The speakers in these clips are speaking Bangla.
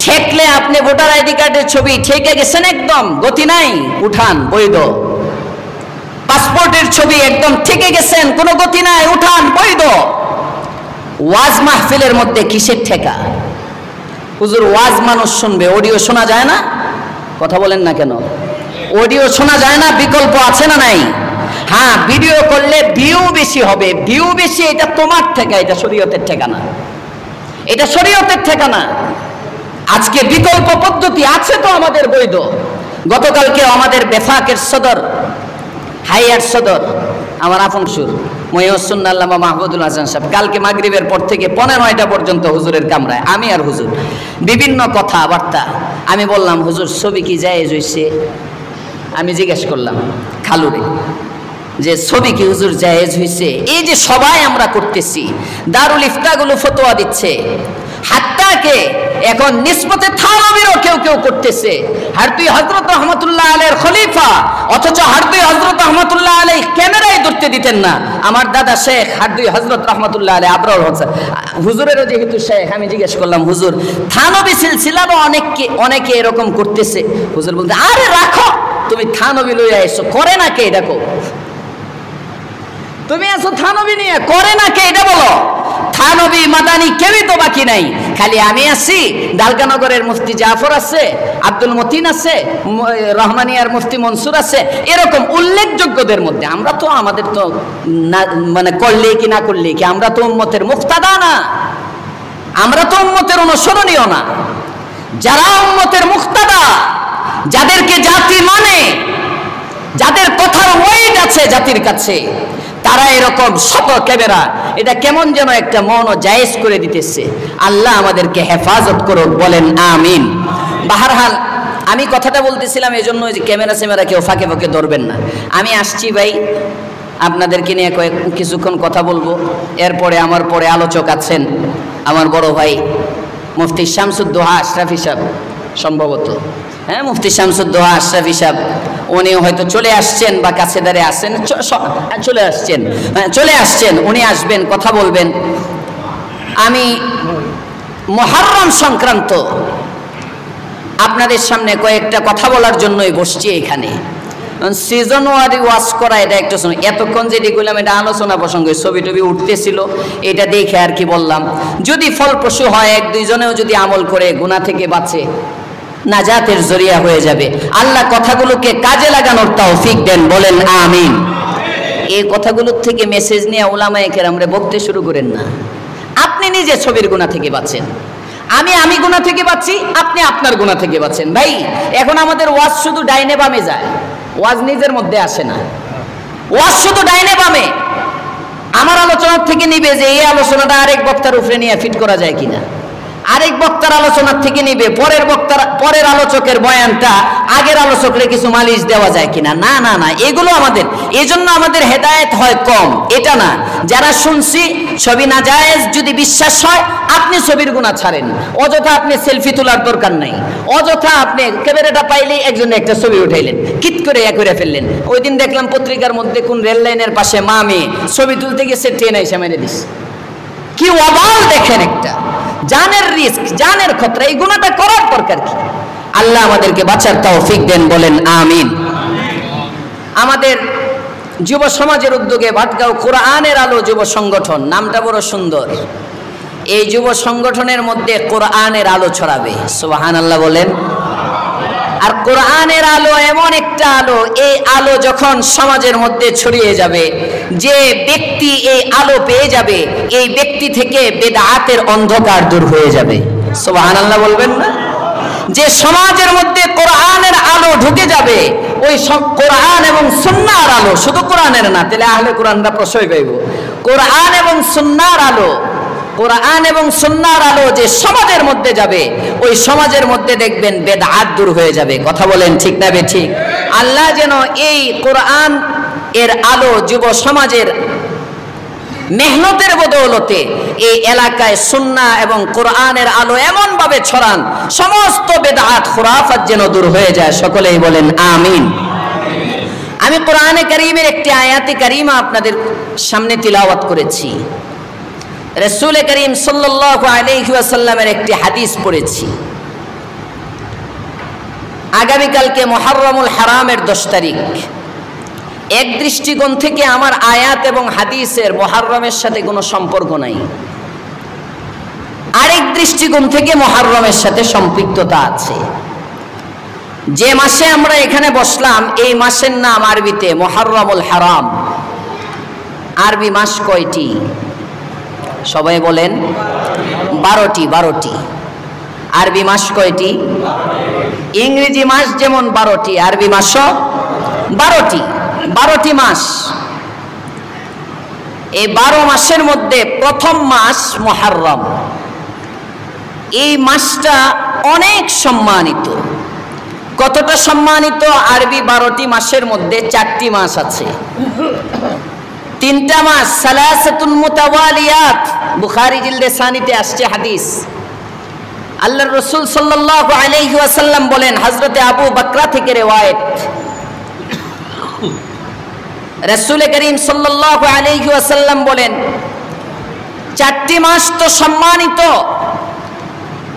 ঠেকলে আপনি ভোটার আইডি কার্ডের ছবি ঠেকে গেছেন, একদম গতি নাই, উঠান, বৈধ। পাসপোর্টের ছবি একদম ঠেকে গেছেন, কোনো গতি নাই, উঠান, বৈধ। ওয়াজ মাহফিলের মধ্যে কিসের ঠেকা? হুজুর ওয়াজ মানুষ শুনবে, অডিও শোনা যায় না? কথা বলেন না কেন? অডিও শোনা যায় না, বিকল্প আছে না নাই? হ্যাঁ, ভিডিও করলে ভিউ বেশি হবে, ভিউ বেশি, এটা তোমার ঠেকা, এটা শরীয়তের ঠেকা না, এটা শরীয়তের ঠেকা না। আজকে বিকল্প পদ্ধতি আছে তো আমাদের বৈধ। গতকালকে আমাদের বেফাকের সদর, হাইয়ার সদর, আমার আফংসুর মহিউসুন্নাহ আল্লামা মাহমুদুল হাসান সাহেব, কালকে মাগরিবের পর থেকে 15টা পর্যন্ত হুজুরের কামরায়, আমি আর হুজুর বিভিন্ন কথাবার্তা। আমি বললাম, হুজুর ছবি কি জায়েজ হইছে? আমি জিজ্ঞেস করলাম খালুরে যে ছবি কি হুজুর জায়েজ হইছে? এই যে সবাই আমরা করতেছি, দারুল ইফতাগুলো ফতোয়া দিচ্ছে, হাত্তাকে এখন নিসবতে থানবীরও কেউ কেউ করতেছে। হারতুই হযরত রহমাতুল্লাহ আলাইহির খলিফা, অথচ হারতুই হযরত রহমাতুল্লাহ আলাইহি ক্যামেরায় ধরতে দিতেন না। আমার দাদা শেখ হারতুই হযরত রহমাতুল্লাহ আলাইহি আবরার হোসেন হুজুরেরও যেহেতু শেখ, আমি জিজ্ঞেস করলাম, হুজুর থানবী সিলসিলারও অনেকে এরকম করতেছে। হুজুর বলতে, আরে রাখো, তুমি থানবী লইয়া এসো, করে না কে? দেখো তুমি আসো থানবী নিয়ে, করে না কে? এটা বলো। থানবী মাদানী কেউই তো বাকি নাই, খালি আমি আছি, দালকানগরের মুফতি জাফর আছে, আব্দুল মতিন আছে, রহমানিয়ার মুফতি মনসুর আছে, এরকম উল্লেখযোগ্যদের মধ্যে। আমরা তো আমাদের তো মানে করলে কি না করলে কি, আমরা তো উম্মতের মুক্তাদা না, আমরা তো উম্মতের অনুসরণীয় না। যারা উম্মতের মুক্তাদা, যাদেরকে জাতি মানে, যাদের কথার ওয়েট আছে জাতির কাছে, তারা এরকম শত ক্যামেরা, এটা কেমন যেন একটা মন জায়েজ করে দিতেছে। আল্লাহ আমাদেরকে হেফাজত করুক, বলেন আমিন। বাহারহাল আমি কথাটা বলতেছিলাম এই জন্য যে ক্যামেরা কেউ ফাঁকে ফাঁকে ধরবেন না। আমি আসছি ভাই, আপনাদেরকে নিয়ে কিছুক্ষণ কথা বলবো। এরপরে আমার পরে আলোচক আছেন আমার বড় ভাই মুফতি শামসুদ্দোহা আশরাফি সাহেব, সম্ভবত, হ্যাঁ, মুফতি শামসুদ্দোহা আশরাফি সাহেব, উনি হয়তো চলে আসছেন বা কাছে দাঁড়িয়ে আসছেন, চলে আসছেন, উনি আসবেন, কথা বলবেন। আমি মুহররম সংক্রান্ত আপনাদের সামনে কয়েকটা কথা বলার জন্যই বসছি এখানে। সিজনওয়ারি ওয়াজ করা, এটা একটা এতক্ষণ যেটি করলাম এটা আলোচনা প্রসঙ্গে, ছবি টবি উঠতেছিল, এটা দেখে আর কি বললাম। যদি ফলপ্রসূ হয়, 1-2 জনেও যদি আমল করে গুনাহ থেকে বাঁচে, নাজাতের জরিয়া হয়ে যাবে। আল্লাহ কথাগুলোকে কাজে লাগানোর তৌফিক দেন, বলেন আমিন। এই কথাগুলোর থেকে মেসেজ নিয়ে উলামায়ে কেরামরা বকতে শুরু করেন না। আপনি নিজে ছবির গুনাহ থেকে বাঁচেন, আমি গুনাহ থেকে বাঁচি, আপনি আপনার গুনাহ থেকে বাঁচেন। ভাই এখন আমাদের ওয়াজ শুধু ডাইনে বামে যায়, ওয়াজ নিজের মধ্যে আসে না। ওয়াজ শুধু ডাইনে বামে, আমার আলোচনার থেকে নিবে যে এই আলোচনাটা আরেক বক্তার উপরে নিয়ে ফিট করা যায় কিনা, আরেক বক্তার আলোচনার থেকে নিবে পরের আলোচকের বয়ানটা আগের আলোচকের কিছু মালিশ দেওয়া যায় কিনা। না না না, এগুলো আমাদের, এজন্য আমাদের হেদায়েত হয় কম, এটা না। যারা শুনছি ছবি নাজায়েজ যদি বিশ্বাস হয়, আপনি ছবির গুনাহ ছাড়েন। অযথা আপনি সেলফি তোলার দরকার নাই, অযথা আপনি ক্যামেরাটা পাইলেই একজনে একটা ছবি উঠাইলেন, কিট করে করে ফেললেন। ওই দিন দেখলাম পত্রিকার মধ্যে কোন রেল লাইনের পাশে মা মেয়ে ছবি তুলতে গেছে, ট্রেন এসে মেরে দিস। কি ওয়াবাল দেখেন, একটা জানের রিস্ক, জানের খতরা, এই গুনাহটা করার দরকার কি? আল্লাহ আমাদেরকে বাঁচার তৌফিক দেন, বলেন আমিন। আমাদের যুব সমাজের উদ্যোগে ভাটগাঁও কোরআনের আলো যুব সংগঠন, নামটা বড় সুন্দর। এই যুব সংগঠনের মধ্যে কোরআনের আলো ছড়াবে, সুবহানাল্লাহ বলেন। আর কোরআনের আলো এমন একটা আলো, এই আলো যখন সমাজের মধ্যে ছড়িয়ে যাবে, যে ব্যক্তি এই আলো পেয়ে যাবে, এই ব্যক্তি থেকে বেদাতের অন্ধকার দূর হয়ে যাবে, সুবহানাল্লাহ বলবেন না? যে সমাজের মধ্যে কোরআনের আলো ঢুকে যাবে, ওই সব কোরআন এবং সুন্নাহর আলো, শুধু কোরআনের না, তাহলে আহলে কোরআনরা প্রশ্রয় পাইব। কোরআন এবং সুন্নাহর আলো, কোরআন এবং সুন্নাহর আলো যে সমাজের মধ্যে যাবে, ওই সমাজের মধ্যে দেখবেন বেদাত দূর হয়ে যাবে। কথা বলেন ঠিক না বেঠিক? আল্লাহ যেন এই কোরআন এর আলো যুব সমাজের মেহনতের বদৌলতে এই এলাকায় সুন্নাহ এবং কোরআনের আলো এমন ভাবে ছড়ান, সমস্ত বেদাত খুরাফাত যেন দূর হয়ে যায়। সকলেই বলেন আমিন। আমি কোরআনে কারীমের একটি আয়াতে কারীমা আপনাদের সামনে তিলাওয়াত করেছি, রাসূল করিম সাল্লাল্লাহু আলাইহি ওয়াসাল্লামের একটি হাদিস পড়েছি। আগামীকালকে মুহররমুল হারামের 10 তারিখ। এক দৃষ্টিকোণ থেকে আমার আয়াত এবং হাদিসের মুহররমের সাথে কোনো সম্পর্ক নাই, আরেক দৃষ্টিকোণ থেকে মুহররমের সাথে সম্পৃক্ততা আছে। যে মাসে আমরা এখানে বসলাম এই মাসের নাম আরবিতে মুহররমুল হারাম। আরবি মাস কয়টি? সবাই বলেন। 12টি। আরবি মাস কয়টি? ইংরেজি মাস যেমন 12টি, আরবি মাসও 12টি মাস। এই 12 মাসের মধ্যে প্রথম মাস মুহররম। এই মাসটা অনেক সম্মানিত। কতটা সম্মানিত? আরবি 12টি মাসের মধ্যে 4টি মাস আছে। 3টা মাস সালাসাতুন মুতাওয়ালিয়াত, বুখারী জিলদে সানিতে আসছে হাদিস। আল্লাহর রাসূল সাল্লাল্লাহু আলাইহি ওয়াসাল্লাম বলেন, হযরতে আবু বকরা থেকে রিওয়ায়াত, রাসূল করিম সাল্লাল্লাহু আলাইহি ওয়াসাল্লাম বলেন 4টি মাস তো সম্মানিত,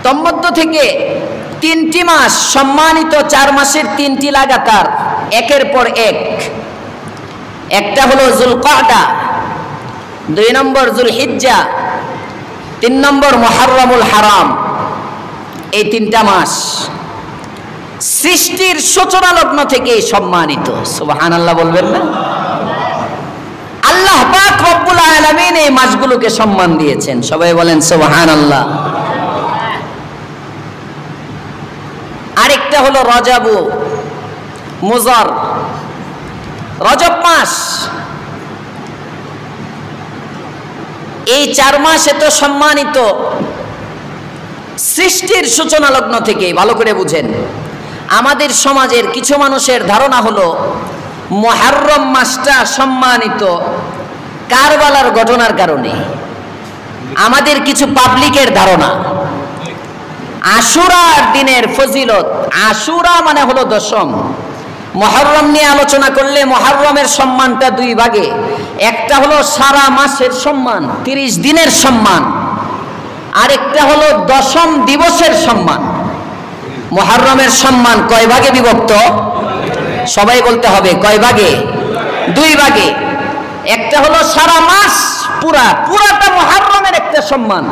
তন্মধ্য থেকে 3টি মাস সম্মানিত। 4 মাসের 3টি লাগাতার একের পর এক। একটা হলো যুলকাদা, 2 নম্বর যুলহিজ্জা, 3 নম্বর মুহররমুল হারাম। এই 3টা মাস সৃষ্টির সূচনা লগ্ন থেকে সম্মানিত। সুবহানাল্লাহ বলবেন না? আল্লাহ পাক রব্বুল আলামিন এই মাসগুলোকে সম্মান দিয়েছেন। সবাই বলেন সুবহানাল্লাহ। আরেকটা হলো রজব, মুজার, রজব মাস। এই 4 মাস এত সম্মানিত সৃষ্টির সূচনা লগ্ন থেকে। ভালো করে বুঝেন, আমাদের সমাজের কিছু মানুষের ধারণা হলো মুহররম মাসটা সম্মানিত কারবালার ঘটনার কারণে। আমাদের কিছু পাবলিকের ধারণা আশুরার দিনের ফজিলত। আশুরা মানে হলো 10ম। মুহররম নিয়ে আলোচনা করলে মুহররমের সম্মানটা 2 ভাগে। একটা হলো সারা মাসের সম্মান, 30 দিনের সম্মান, আরেকটা হলো 10ম দিবসের সম্মান। মুহররমের সম্মান কয় ভাগে বিভক্ত? সবাই বলতে হবে কয় ভাগে? 2 ভাগে। একটা হলো সারা মাস, পুরাটা মুহররমের একটা সম্মান,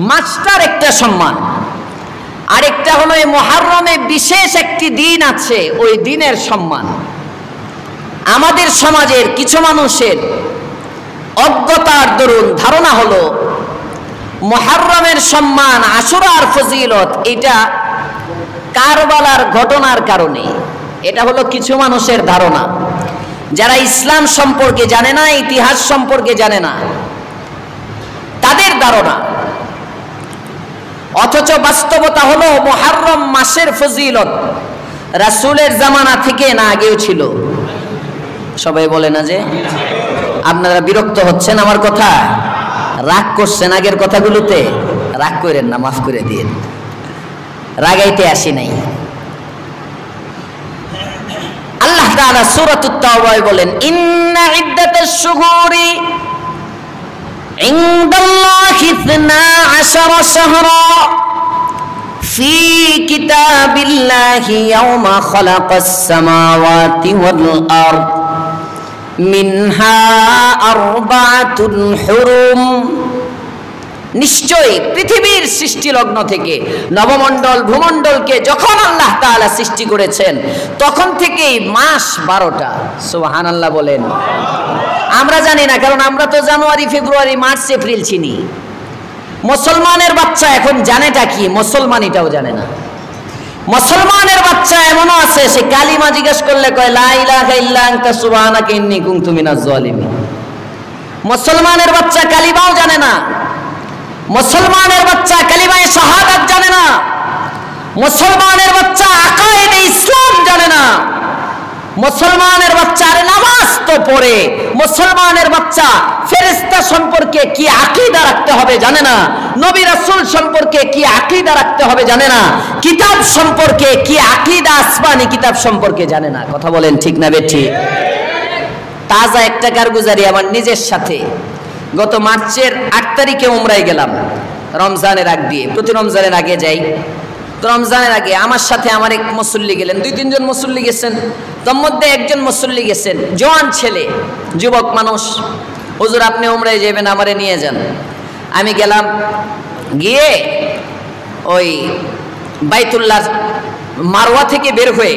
মাসটার একটা সম্মান। আরেকটা হলো এই মুহররমে বিশেষ একটি দিন আছে, ওই দিনের সম্মান। আমাদের সমাজের কিছু মানুষের অজ্ঞতার দরুন ধারণা হলো মুহররমের সম্মান, আশুরার ফজিলত এটা কারবালার ঘটনার কারণে। এটা হলো কিছু মানুষের ধারণা, যারা ইসলাম সম্পর্কে জানে না, ইতিহাস সম্পর্কে জানে না, তাদের ধারণা। অথচ বাস্তবতা হলো মুহররম মাসের ফজিলত রাসূলের জামানা থেকে না আগেও ছিল। সবাই বলে না যে? আপনারা বিরক্ত হচ্ছেন আমার কথা, রাগ করছেন আগের কথাগুলোতে? রাগ করেন না, মাফ করে দিন, রাগাইতে আসি নাই। আল্লাহ তাআলা সূরাতুত তাওবায় বলেন, ইন্না ইদ্দাতাশ শুহুরি ইনদাল্লাহি 12 শাহরা ফি কিতাবিল্লাহি ইয়াওমা খালাকাস সামাওয়াতি ওয়াল আরদ মিনহা আরবাতুন হুরুম। নিশ্চয়ই পৃথিবীর সৃষ্টি লগ্ন থেকে নবমণ্ডল ভূমণ্ডলকে যখন আল্লাহ তাআলা সৃষ্টি করেছেন তখন থেকেই মাস 12টা। সুবহানাল্লাহ বলেন। আমরা জানি না, কারণ আমরা তো জানুয়ারি, ফেব্রুয়ারি, মার্চ, এপ্রিল চিনি। মুসলমানের বাচ্চা এখন জানেটা কি? মুসলমান এটাও জানে না। মুসলমানের বাচ্চা এমনও আছে, সে কালিমা জিজ্ঞেস করলে কয় লা ইলাহা ইল্লা আনতা সুবহানাকা ইন্নী কুনতু মিনাজ জালিমিন। মুসলমানের বাচ্চা কালিমাও জানে না। মুসলমানের বাচ্চা কালিমায়ে শাহাদাত জানে না। মুসলমানের বাচ্চা আকায়েদে ইসলাম জানে না। মুসলমানের বাচ্চা আরে নামাজ তো পড়ে, মুসলমানের বাচ্চা ফেরেশতা সম্পর্কে কি আকীদা রাখতে হবে জানে না, নবী রাসূল সম্পর্কে কি আকীদা রাখতে হবে জানে না, কিতাব সম্পর্কে কি আকীদা, আসমানি কিতাব সম্পর্কে জানে না। কথা বলেন ঠিক না বেঠিক? তাজা একটা কারগুজারি আমার নিজের সাথে। গত মার্চের 8 তারিখে উমরায় গেলাম, রমজানের আগ দিয়ে। প্রতি রমজানের আগে যাই। তো রমজানের আগে আমার সাথে আমার এক মুসল্লি গেলেন, 2-3 জন মুসল্লি গেছেন, তোর মধ্যে একজন মুসল্লি গেছেন, জওয়ান ছেলে, যুবক মানুষ। হুজুর আপনি উমরায় যাবেন, আমারে নিয়ে যান। আমি গেলাম, গিয়ে ওই বাইতুল্লাহ মারওয়া থেকে বের হয়ে,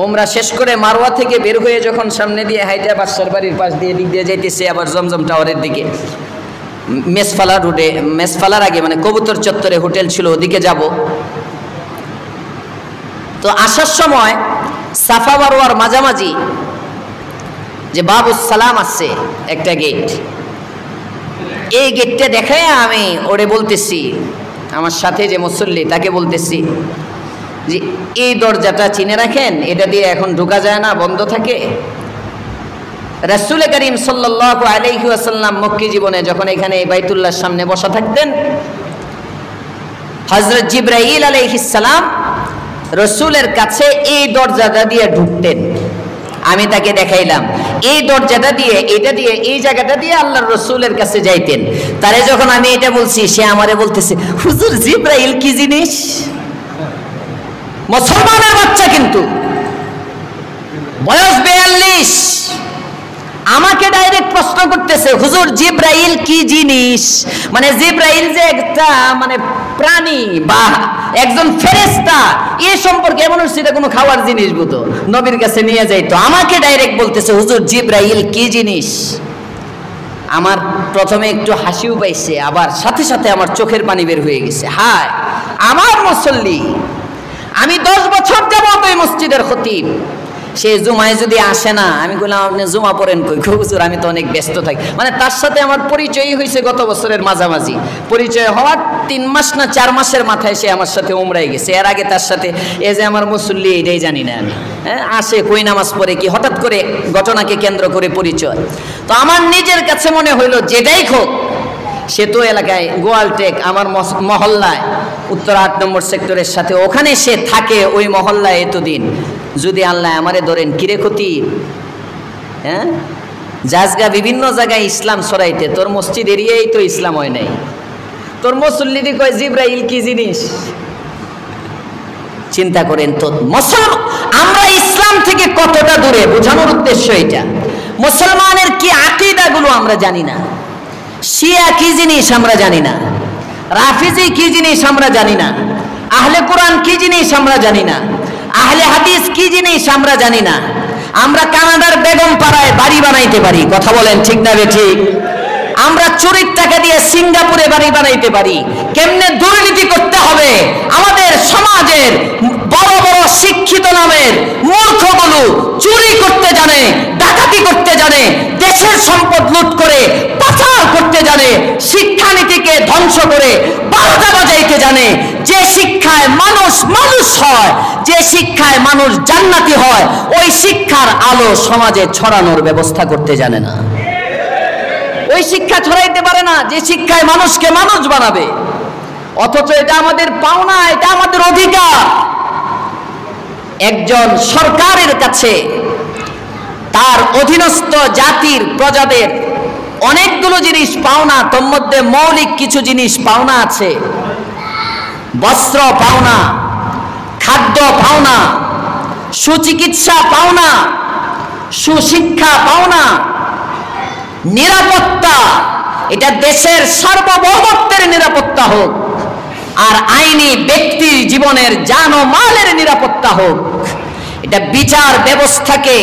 ওমরা শেষ করে মারওয়া থেকে বের হয়ে যখন সামনে দিয়ে হাইটা বাদশার বাড়ির পাশ দিয়ে দিক দিয়ে যাইতেছে আবার জমজম টাওয়ারের দিকে, মেসফালা রোডে, মেসফালার আগে মানে কবুতর চত্বরে হোটেল ছিল, ওদিকে যাব। তো আসার সময় সাফা মারওয়ার মাঝামাঝি যে বাবুস সালাম আছে একটা গেট, এই গেটটা দেখে আমি ওরে বলতেছি, আমার সাথে যে মুসল্লি তাকে বলতেছি যে এই দরজাটা চিনে রাখেন, এটা দিয়ে এখন ঢোকা যায় না, বন্ধ থাকে। রাসূল করিম সাল্লাল্লাহু আলাইহি ওয়াসাল্লাম মক্কি জীবনে যখন এখানে বাইতুল্লাহর সামনে বসা থাকতেন, হযরত জিবরাইল আলাইহিস সালাম রাসূলের কাছে এই দরজাটা দিয়ে ঢুকতেন। আমি তাকে দেখাইলাম এই দরজাটা দিয়ে, এটা দিয়ে, এই জায়গাটা দিয়ে আল্লাহর রাসূলের কাছে যাইতেন। তারে যখন আমি এটা বলছি, সে আমারে বলতেছে, হুজুর জিবরাইল কি জিনিস? মুসলমানের বাচ্চা, কিন্তু বয়স 42, আমাকে ডাইরেক্ট প্রশ্ন করতেছে, হুজুর জিবরাইল কি জিনিস? মানে জিবরাইল যে একটা মানে প্রাণী বা একজন ফেরেশতা, এই সম্পর্কে এমন সেটা কোনো খাওয়ার জিনিস বুতো, নবীর কাছে নিয়ে যাইতো। আমাকে ডাইরেক্ট বলতেছে, হুজুর জিবরাইল কি জিনিস? আমার প্রথমে একটু হাসিও পাইছে, আবার সাথে সাথে আমার চোখের পানি বের হয়ে গেছে। হায় আমার মুসল্লি, আমি 10 বছর যাবত ওই মসজিদের খতিব, সে জুমায় যদি আসে না, আমি বললাম আপনি জুমা পড়েন কই? হুজুর আমি তো অনেক ব্যস্ত থাকি। মানে তার সাথে আমার পরিচয়ই হয়েছে গত বছরের মাঝামাঝি। পরিচয় হওয়ার 3 মাস না 4 মাসের মাথায় সে আমার সাথে উমরায় গেছে। এর আগে তার সাথে এ যে আমার মুসল্লি এটাই জানি না আমি। হ্যাঁ, আসে কই নামাজ পড়ে কি, হঠাৎ করে ঘটনাকে কেন্দ্র করে পরিচয়। তো আমার নিজের কাছে মনে হইল যেটাই হোক, সেতু এলাকায় গোয়ালটেক আমার মহল্লায় উত্তর 8 নম্বর সেক্টরের সাথে, ওখানে সে থাকে ওই মহল্লায় এতদিন। যদি আল্লাহ আমারে ধরেন, কিরে ক্ষতি, হ্যাঁ জাজগা বিভিন্ন জায়গায় ইসলাম ছড়াইতে, তোর মসজিদ এরিয়াই তো ইসলাম হয় নাই। তোর মুসল্লি কয় জিবরাইল কি জিনিস? চিন্তা করেন তো, মুসলমান আমরা ইসলাম থেকে কতটা দূরে, বোঝানোর উদ্দেশ্য এটা। মুসলমানের কি আকীদাগুলো আমরা জানি না, শিয়া কি জিনিস আমরা জানি না, রাফিজি কি জিনিস আমরা জানি না, আহলে কোরআন কি জিনিস আমরা জানি না, আহলে হাদিস কি জিনিস আমরা জানি না। আমরা কানাডার বেগম পাড়ায় বাড়ি বানাইতে পারি, কথা বলেন ঠিক না ঠিক? আমরা চুরির টাকা দিয়ে সিঙ্গাপুরে বাড়ি বানাইতে পারি। কেমনে দুর্নীতি করতে হবে, আমাদের সমাজের বড় বড় শিক্ষিত নামের মূর্খগুলো চুরি করতে জানে, ডাকাতি করতে জানে, দেশের সম্পদ লুট করে পাচার করতে জানে, শিক্ষানীতিকে ধ্বংস করে 12টা বাজাইতে জানে। যে শিক্ষায় মানুষ মানুষ হয়, যে শিক্ষায় মানুষ জান্নাতি হয়, ওই শিক্ষার আলো সমাজে ছড়ানোর ব্যবস্থা করতে জানে না। ওই শিক্ষা ছড়াইতে পারে না যে শিক্ষায় মানুষকে মানুষ বানাবে। অথচ এটা আমাদের পাওনা, এটা আমাদের অধিকার। একজন সরকারের কাছে তার অধীনস্থ জাতির প্রজাদের অনেকগুলো জিনিস পাওনা, তোর মধ্যে মৌলিক কিছু জিনিস পাওনা আছে। বস্ত্র পাওনা, খাদ্য পাওনা, সুচিকিৎসা পাওনা, সুশিক্ষা পাওনা, নিরাপত্তা, এটা দেশের সার্বভৌমত্বের নিরাপত্তা হোক, আর আইনি ব্যক্তির জীবনের জান ও মালের নিরাপত্তা হোক, এটা বিচার ব্যবস্থাকে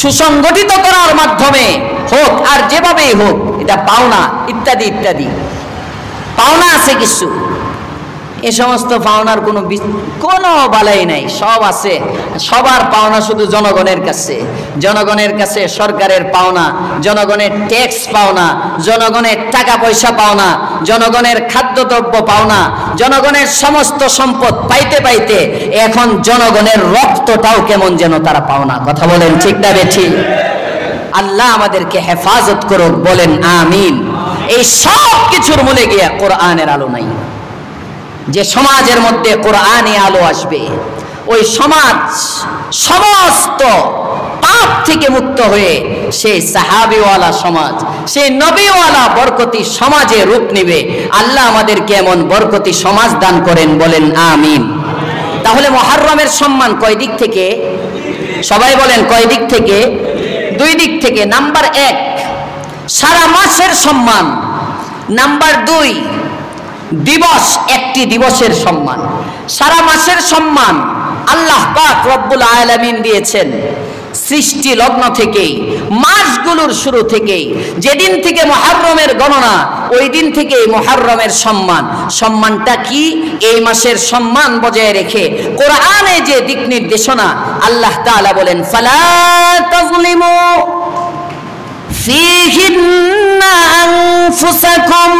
সুসংগঠিত করার মাধ্যমে হোক, আর যেভাবেই হোক, এটা পাওনা ইত্যাদি ইত্যাদি পাওনা আছে কিছু। এ সমস্ত পাওনার কোনো বালাই নাই, সব আছে। সবার পাওনা শুধু জনগণের কাছে। জনগণের কাছে সরকারের পাওনা, জনগণের ট্যাক্স পাওনা, জনগণের টাকা পয়সা পাওনা, জনগণের খাদ্যদ্রব্য পাওনা, জনগণের সমস্ত সম্পদ পাইতে পাইতে এখন জনগণের রক্তটাও কেমন যেন তারা পাওনা। কথা বলেন ঠিক না বেঠিক? আল্লাহ আমাদেরকে হেফাজত করুক, বলেন আমিন। এই সব কিছুর মূলে গিয়ে কোরআনের আলো নাই। যে সমাজের মধ্যে কোরআনে আলো আসবে, ওই সমাজ সমস্ত পাপ থেকে মুক্ত হয়ে সেই সাহাবীওয়ালা সমাজ, সেই নবীওয়ালা বরকতি সমাজে রূপ নেবে। আল্লাহ আমাদেরকে এমন বরকতি সমাজ দান করেন, বলেন আমিন। তাহলে মুহররমের সম্মান কয় দিক থেকে? সবাই বলেন কয় দিক থেকে? দুই দিক থেকে। নাম্বার 1 সারা মাসের সম্মান, নাম্বার 2 দিবস, একটি দিবসের সম্মান। সারা মাসের সম্মান আল্লাহ পাক রব্বুল আলামিন দিয়েছেন সৃষ্টি লগ্ন থেকেই, মাসগুলোর শুরু থেকেই। যেদিন থেকে মুহররমের গণনা, ওই দিন থেকেই মুহররমের সম্মান। সম্মানটা কি? এই মাসের সম্মান বজায় রেখে কোরআনে যে দিক নির্দেশনা, আল্লাহ তাআলা বলেন ফালা তাজলিমু ফীহিন্না আনফুসাকুম।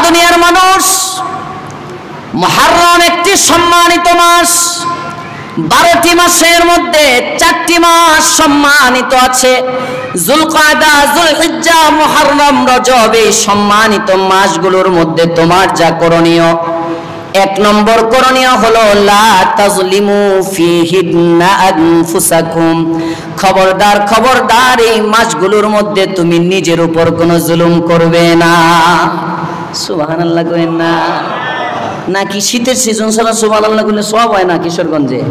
দুনিয়ার মানুষ, মুহররম একটি সম্মানিত মাস। 12টি মাসের মধ্যে 4টি মাস সম্মানিত আছে, যুলকাদা, যুলহিজ্জা, মুহররম, রজব। এই সম্মানিত মাসগুলোর মধ্যে তোমার যা করণীয়, 1 নম্বর করণীয় হলো লা তাজলিমু ফীহিন্না আনফুসাকুম। খবরদার, খবরদার, এই মাসগুলোর মধ্যে তুমি নিজের উপর কোনো জুলুম করবে না। সুবহানাল্লাহ করেন না? নাকি শীতের সিজন ছাড়া সুবহানাল্লাহ বললে সব হয় না কিশোরগঞ্জে?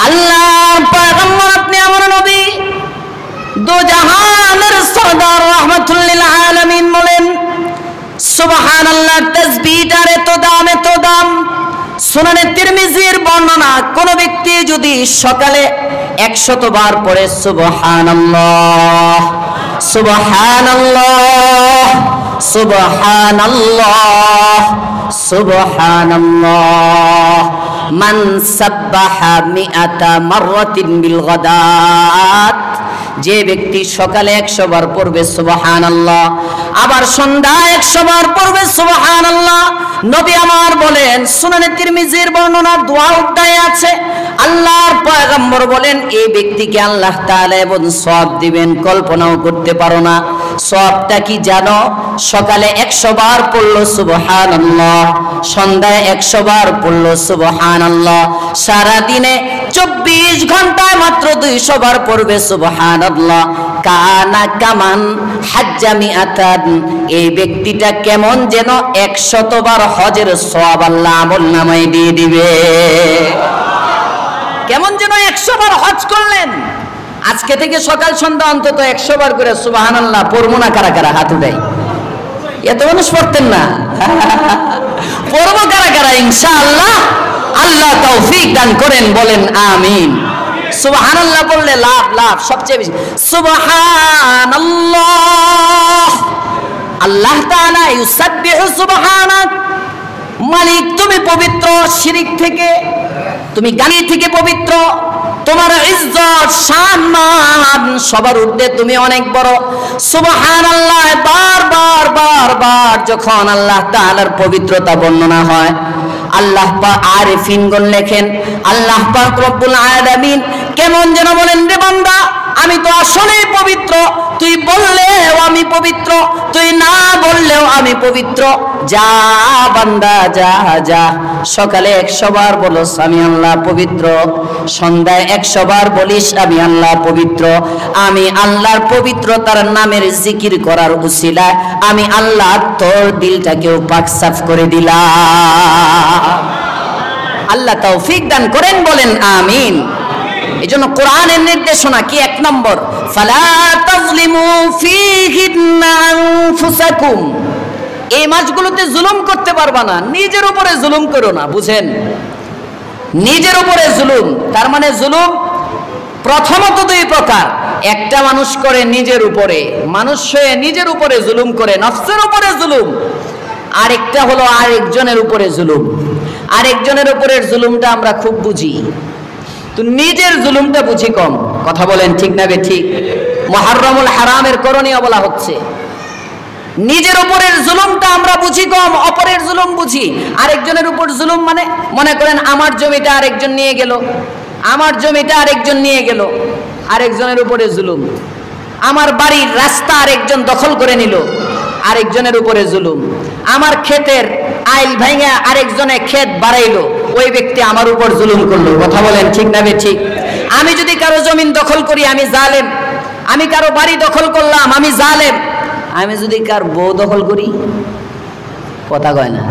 আল্লাহ পয়গম্বর, আপনি আমার নবী, দো জাহানের সরদার রাহমাতুল লিল আলামিন বলেন সুবহানাল্লাহ। তাসবিহটার এত দাম, এত দাম। সুনানে তিরমিজির বর্ণনা, কোন ব্যক্তি যদি সকালে 100 বার পড়ে সুবহানাল্লাহ, সুবহানাল্লাহ, সুবহানাল্লাহ, সুবহানাল্লাহ, মান সাব্বাহা মিআতা মাররাতিন বিল গাদাত। যে ব্যক্তি সকালে 100 বার পড়বে সুবহানাল্লাহ, আবার সন্ধ্যায় 100 বার পড়বে সুবহানাল্লাহ, নবী আমার বলেন, সুনানে তিরমিজির বর্ণনা, দোয়া অধ্যায়ে আছে, আল্লাহর পয়গম্বর বলেন এই ব্যক্তিকে আল্লাহ তাআলা এবং সওয়াব দিবেন কল্পনাও করতে পারো না। সওয়াবটা কি জানো? সকালে 100 বার পড়লো সুবহানাল্লাহ, সন্ধ্যায় 100 বার পড়লো সুবহানাল্লাহ, সারা দিনে 24 ঘন্টায় মাত্র 200 বার পড়বে সুবহানাল্লাহ। কানা কামান হাজ্জা মিআতান। এই ব্যক্তিটা কেমন যেন 100 বার হজের সওয়াব আল্লাহ আমলনামায় দিয়ে দিবে। কেমন যেন 100 বার হজ করলেন। আজকে থেকে সকাল সন্ধ্যা অন্তত 100 বার করে সুবহানাল্লাহ পড়বো না? কারা কারা হাত উঠাই? এত মানুষ পড়তেন না? পড়বো কারা কারা? ইনশাআল্লাহ। আল্লাহ তৌফিক দান করেন, বলেন আমিন। সুবহানাল্লাহ বললে লাভ, লাভ সবচেয়ে বেশি। সুবহানাল্লাহ, আল্লাহ তাআলা ইউসাব্বিহু সুবহানাক। মালিক তুমি পবিত্র শিরক থেকে, তুমি গালি থেকে পবিত্র, তোমার ইজ্জত সম্মান সবার ঊর্ধ্বে, তুমি অনেক বড়। সুবহানাল্লাহ বারবার বারবার যখন আল্লাহ তাআলার পবিত্রতা বর্ণনা হয়, আল্লাহ পাক আরিফিনগণ লেখেন আল্লাহ পাক রব্বুল আলামিন কেমন যেন বলেন, রে বান্দা আমি তো আসলেই পবিত্র, তুই বললেও আমি পবিত্র, তুই না বললেও আমি পবিত্র। যা বান্দা যা যা, সকালে 100 বার বলিস আমি আল্লাহ পবিত্র, সন্ধ্যায় 100 বার বলিস আমি আল্লাহ পবিত্র। আমি আল্লাহর পবিত্রতার নামের জিকির করার উসিলায় আমি আল্লাহ তোর দিলটাকেও পাক সাফ করে দিলাম। আল্লাহ তৌফিক দান করেন, বলেন আমিন। এজন্য কোরআনের নির্দেশনা কি? 1 নম্বর ফালা তাজলিমু ফীহিন্না আনফুসাকুম। এই মাসগুলোতে জুলুম করতে পারবা না, নিজের উপরে জুলুম করো না। বুঝেন, নিজের উপরে জুলুম, তার মানে জুলুম প্রথমত 2 প্রকার। একটা মানুষ করে নিজের উপরে, মানুষ হয়ে নিজের উপরে জুলুম করে, নফসের উপরে জুলুম। আরেকটা হলো আরেকজনের উপরে জুলুম। আরেকজনের উপরের জুলুমটা আমরা খুব বুঝি, তো নিজের জুলুমটা বুঝি কম। কথা বলেন ঠিক না বেঠিক? মুহররমুল হারামের করণীয় বলা হচ্ছে। নিজের উপরের জুলুমটা আমরা বুঝি কম, অপরের জুলুম বুঝি। আরেকজনের উপর জুলুম মানে, মনে করেন আমার জমিটা আরেকজন নিয়ে গেল, আমার জমিটা আরেকজন নিয়ে গেল, আরেকজনের উপরে জুলুম। আমার বাড়ির রাস্তা আরেকজন দখল করে নিল, আরেকজনের উপরে জুলুম। আমার ক্ষেতের আইল ভাঙা আরেকজনে ক্ষেত বাড়াইলো, ওই ব্যক্তি আমার উপর জুলুম করলো। কথা বলেন ঠিক না বেঠিক? আমি যদি কারো জমিন দখল করি আমি জালেম, আমি কারো বাড়ি দখল করলাম আমি জালেম। আমি যদি কার বউ দখল করি, কথা কয় না,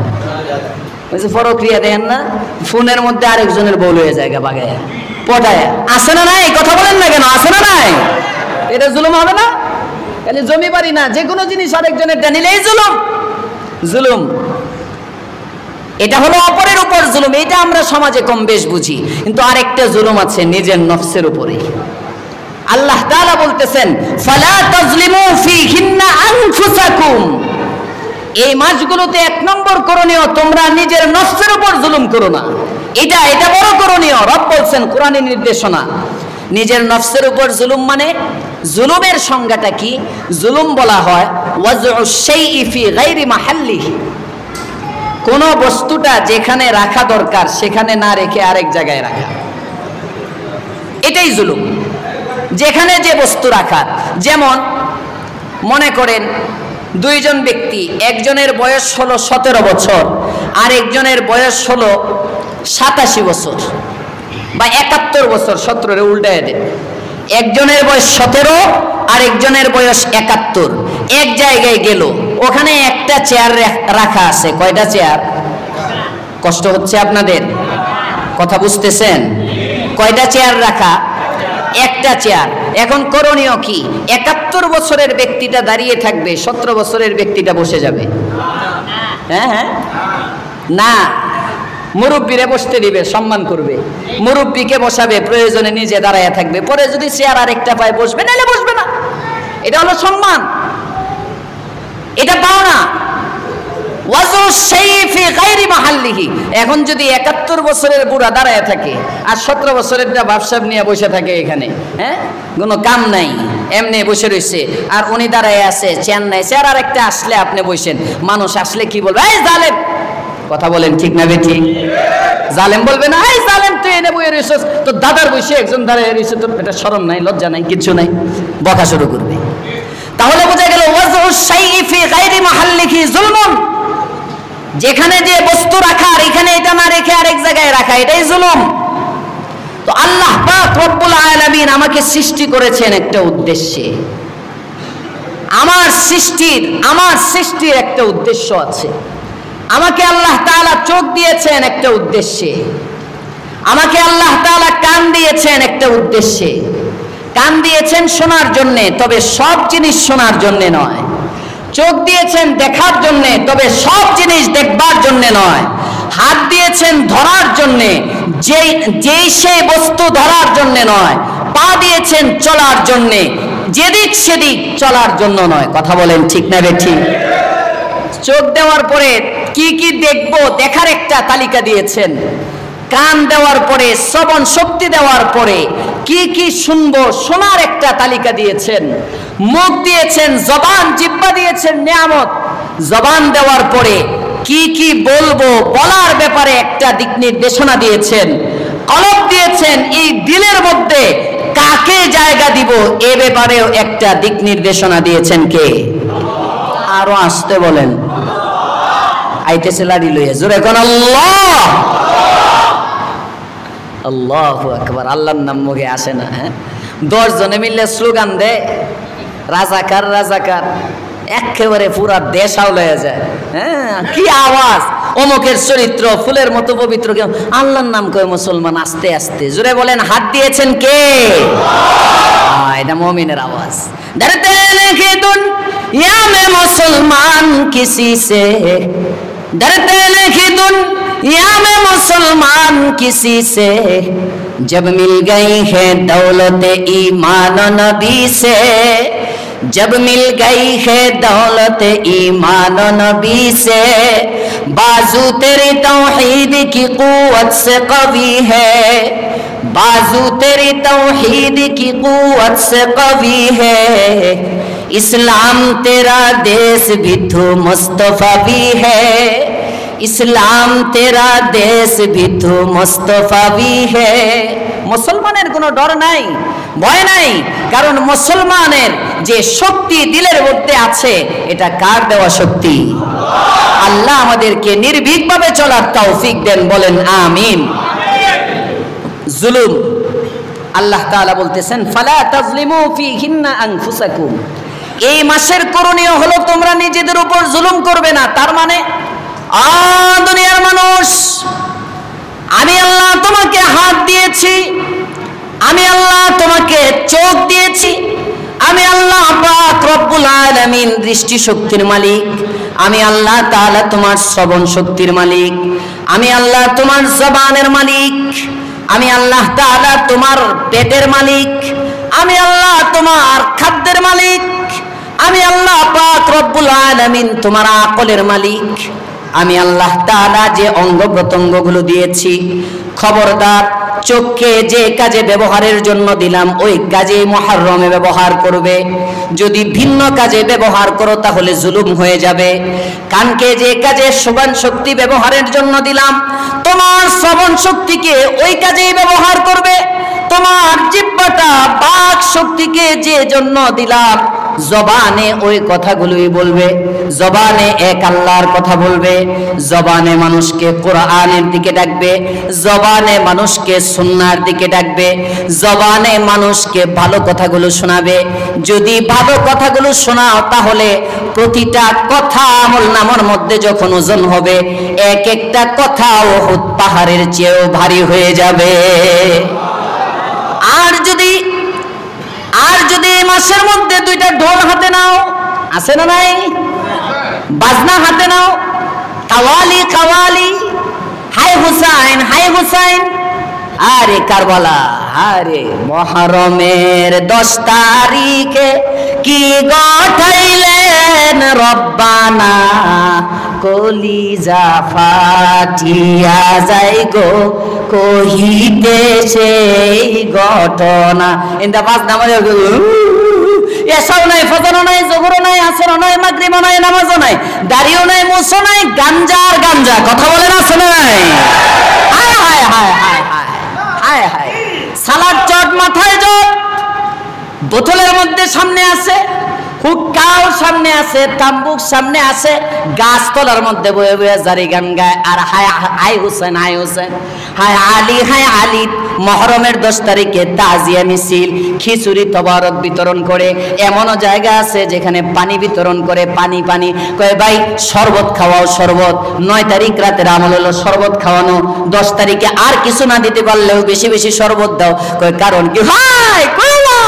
পরক্রিয়া দেখেন না, ফোনের মধ্যে আরেকজনের বউ হয়ে যায় বাগায় পটায়, আছে না নাই? কথা বলেন না কেন, আছে না নাই? এটা জুলুম হবে না? খালি জমি বাড়ি না, যে কোনো জিনিস আরেকজনের নিলেই জুলুম। জুলুম এটা হলো অপরের উপর জুলুম, এটা আমরা সমাজে কম বেশ বুঝি। কিন্তু আরেকটা জুলুম আছে নিজের নফসের উপরে। আল্লাহ তাআলা বলতেছেন ফালা তাজলিমু ফীহিন্না আনফুসাকুম, এই মাসগুলোতে 1 নম্বর করণীয়, তোমরা নিজের নফসের উপর জুলুম করো না। এটা বড় করণীয়। রব বলছেন কোরআনের নির্দেশনা, নিজের নফসের উপর জুলুম মানে জুলুমের সংজ্ঞাটা কি? জুলুম বলা হয় ওয়াজউশ শাইই ফি গায়রি মাহাল্লিহি, কোন বস্তুটা যেখানে রাখা দরকার সেখানে না রেখে আরেক জায়গায় রাখা, এটাই জুলুম। যেখানে যে বস্তু রাখার, যেমন মনে করেন দুইজন ব্যক্তি, একজনের বয়স হলো 17 বছর আর একজনের বয়স হলো 87 বছর বা 71 বছর, 17 উল্টায় দেন। একজনের বয়স 17 আর একজনের বয়স 71, এক জায়গায় গেল, ওখানে একটা চেয়ার রাখা আছে। কয়টা চেয়ার? কষ্ট হচ্ছে আপনাদের? কথা বুঝতেছেন? কয়টা চেয়ার রাখা? একটা চেয়ার। এখন করণীয় কি? 71 বছরের ব্যক্তিটা দাঁড়িয়ে থাকবে, 17 বছরের ব্যক্তিটা বসে যাবে? হ্যাঁ না, মুরব্বীরে বসতে দিবে, সম্মান করবে, মুরব্বীকে বসাবে, প্রয়োজনে নিজে দাঁড়ায় থাকবে, পরে যদি চেয়ার আরেকটা পায় বসবে, নাহলে বসবে না। এটা হলো সম্মান, এটা পাও না। এখন যদি 71 বছরের বুড়া দাঁড়ায় থাকে আর 17 বছরেরটা ব্যবসা নিয়ে বসে থাকে এখানে, হ্যাঁ, কোনো কাম নাই, এমনি বসে রয়েছে, আর উনি দাঁড়ায় আছে, চেয়ার নাই, চেয়ার আর একটা আসলে আপনি বসেন, মানুষ আসলে কি বলবে? এই জালেম! কথা বলেন ঠিক না বেঠিক? জালেম বলবে না, এই জালেম তুই এনে বসে রয়েছিস, তোর দাদার বসে একজন দাঁড়ায় রয়েছে, তোর এটা শরম নাই, লজ্জা নাই, কিচ্ছু নাই, বকা শুরু করবে। তাহলে বোঝা গেল ওয়াজউশ শাইই ফি গায়রি মাহাল্লিহি জুলমুন, যেখানে যে বস্তু রাখার এখানে এটা না রেখে আরেক জায়গায় রাখা, এটাই জুলুম। তো আল্লাহ পাক রব্বুল আলামিন আমাকে সৃষ্টি করেছেন একটা উদ্দেশ্যে। আমার সৃষ্টির একটা উদ্দেশ্য আছে। আমাকে আল্লাহ তাআলা চোখ দিয়েছেন একটা উদ্দেশ্যে, আমাকে আল্লাহ তাআলা কান দিয়েছেন একটা উদ্দেশ্যে। কান দিয়েছেন শোনার জন্যে, তবে সব জিনিস শোনার জন্যে নয়। চোখ দিয়েছেন দেখার জন্যে, তবে সব জিনিস দেখবার জন্যে নয়। হাত দিয়েছেন ধরার জন্যে, যেই সেই বস্তু ধরার জন্যে নয়। পা দিয়েছেন চলার জন্যে, যেদিক সেদিক চলার জন্য নয়। কথা বলেন ঠিক না বেঠিক? চোখ দেওয়ার পরে কি কি দেখবো দেখার একটা তালিকা দিয়েছেন। কান দেওয়ার পরে, শ্রবণ শক্তি দেওয়ার পরে কি কি শুনবো শোনার একটা তালিকা দিয়েছেন। মুখ দিয়েছেন, জবান, জিহ্বা দিয়েছেন নিয়ামত। জবান দেওয়ার পরে কি কি বলবো বলার ব্যাপারে একটা দিক নির্দেশনা দিয়েছেন। কলব দিয়েছেন, এই দিলের মধ্যে কাকে জায়গা দিব এ ব্যাপারেও একটা দিক নির্দেশনা দিয়েছেন। কে? আরো আসতে বলেন। আইতেছে লাড়ি লইয়া, জোরে কোন আল্লাহ, আল্লাহু আকবার। আল্লাহর নাম মুখে আসে না? 10 জনে মিললে স্লোগান দেয় রাজাকার রাজাকার, একেবারে পুরা দেশ আউলাইয়া যায়। হ্যাঁ, কি আওয়াজ! অমুকের চরিত্র ফুলের মতো পবিত্র, কেউ আল্লাহর নাম কয় মুসলমান আস্তে আস্তে। জোরে বলেন, হাত দিয়েছেন কে? এটা মুমিনের আওয়াজ। ডরতে নেহি দুনিয়া মে মুসলমান কিসি সে, डरते नहीं दुनिया में मुसलमान किसी से, जब मिल गई है दौलत ईमान नबी से, जब मिल गई है दौलत ईमान नबी से, बाजू तेरी तौहीद की कुव्वत से कवी है, बाजू तेरी तौहीद की कुव्वत से कवी है, इस्लाम तेरा देश भी तो मुस्तफा भी है, इस्लाम तेरा देश भी तो मुस्तफा भी है। মুসলমানের কোনো ডর নাই, ভয় নাই, কারণ মুসলমানের যে শক্তি দিলের মধ্যে আছে এটা কার দেওয়া শক্তি? আল্লাহ আমাদেরকে নির্ভীকভাবে চলার তৌফিক দেন, বলেন আমিন। জুলুম, আল্লাহ তাআলা বলতেছেন ফালা তাজলিমু ফীহিন্না আনফুসাকুম, এই মাসের করণীয় হলো তোমরা নিজেদের উপর জুলুম করবে না। তার মানে দুনিয়ার মানুষ আলামিন দৃষ্টি শক্তির মালিক, আমি আল্লাহ তাআলা তোমার শ্রবণ শক্তির মালিক, আমি আল্লাহ তোমার জবানের মালিক, আমি আল্লাহ তাআলা তোমার পেটের মালিক, আমি আল্লাহ তোমার খাদ্যের মালিক, আমি আল্লাহ পাক রব্বুল আলামিন তোমার আকলের মালিক, আমি আল্লাহ তাআলা যে অঙ্গ প্রত্যঙ্গগুলো দিয়েছি, খবরদার চোখকে যে কাজে ব্যবহারের জন্য দিলাম ওই কাজে মুহাররমে ব্যবহার করবে। যদি ভিন্ন কাজে ব্যবহার করো তাহলে জুলুম হয়ে যাবে। কানকে যে কাজে শ্রবণ শক্তি ব্যবহারের জন্য দিলাম, তোমার শ্রবণ শক্তিকে ওই কাজেই ব্যবহার করবে। তোমার জিহ্বাটা বাক শক্তিকে যে জন্য দিলাম, জবানে ওই কথাগুলোই বলবে, জবানে এক আল্লাহর কথা বলবে, জবানে মানুষকে কোরআনের দিকে ডাকবে, জবানে মানুষকে সুন্নাহর দিকে ডাকবে, জবানে মানুষকে ভালো কথাগুলো শোনাবে। যদি ভালো কথাগুলো শোনাও তাহলে প্রতিটা কথা আমলনামার মধ্যে যখন ওজন হবে, এক একটা কথা উহুদ পাহাড়ের চেয়েও ভারী হয়ে যাবে। আর যদি মাসের মধ্যে দুইটা ঢোল হাতে নাও, আছে না নাই, বাজনা হাতে নাও, কাওয়ালি কাওয়ালি, হাই হুসাইন হাই হুসাইন, আরে কারবালা, আরে মুহররমের 10 তারিখে কি গঠাইলেন রব্বানা, কলিজা ফাটিয়া যাই গো কহিতে সেই ঘটনা। ইন্দা বাজ নামাজ এসাও নাই, ফজরও নাই, জোহরও নাই, আসরও নাই, মাগরিবও নাই, নামাজও নাই, দাড়িও নাই, মুছও নাই, গাঞ্জার গাঞ্জা। কথা বলেন আছে নাই? হায় হায় হায় হায় হায় হায় হায়, সালাদ চট মাথায় জট, বোতলের মধ্যে সামনে আছে, হুক্কাও সামনে আছে, তাম্বুক সামনে আছে, গাছতলার মধ্যে বয়ে বয়ে জারি গান গায় আর হায় হাই হুসেন হাই হুসেন, হায় আলী হায় আলী। মুহররমের 10 তারিখে তাজিয়া মিছিল, খিচুড়ি তবারক বিতরণ করে। এমনও জায়গা আছে যেখানে পানি বিতরণ করে, পানি পানি কয় ভাই শরবত খাওয়াও শরবত। 9 তারিখ রাতের আমল হলো শরবত খাওয়ানো, 10 তারিখে আর কিছু না দিতে পারলেও বেশি বেশি শরবত দাও। কয় কারণ কি? ভাই কইলা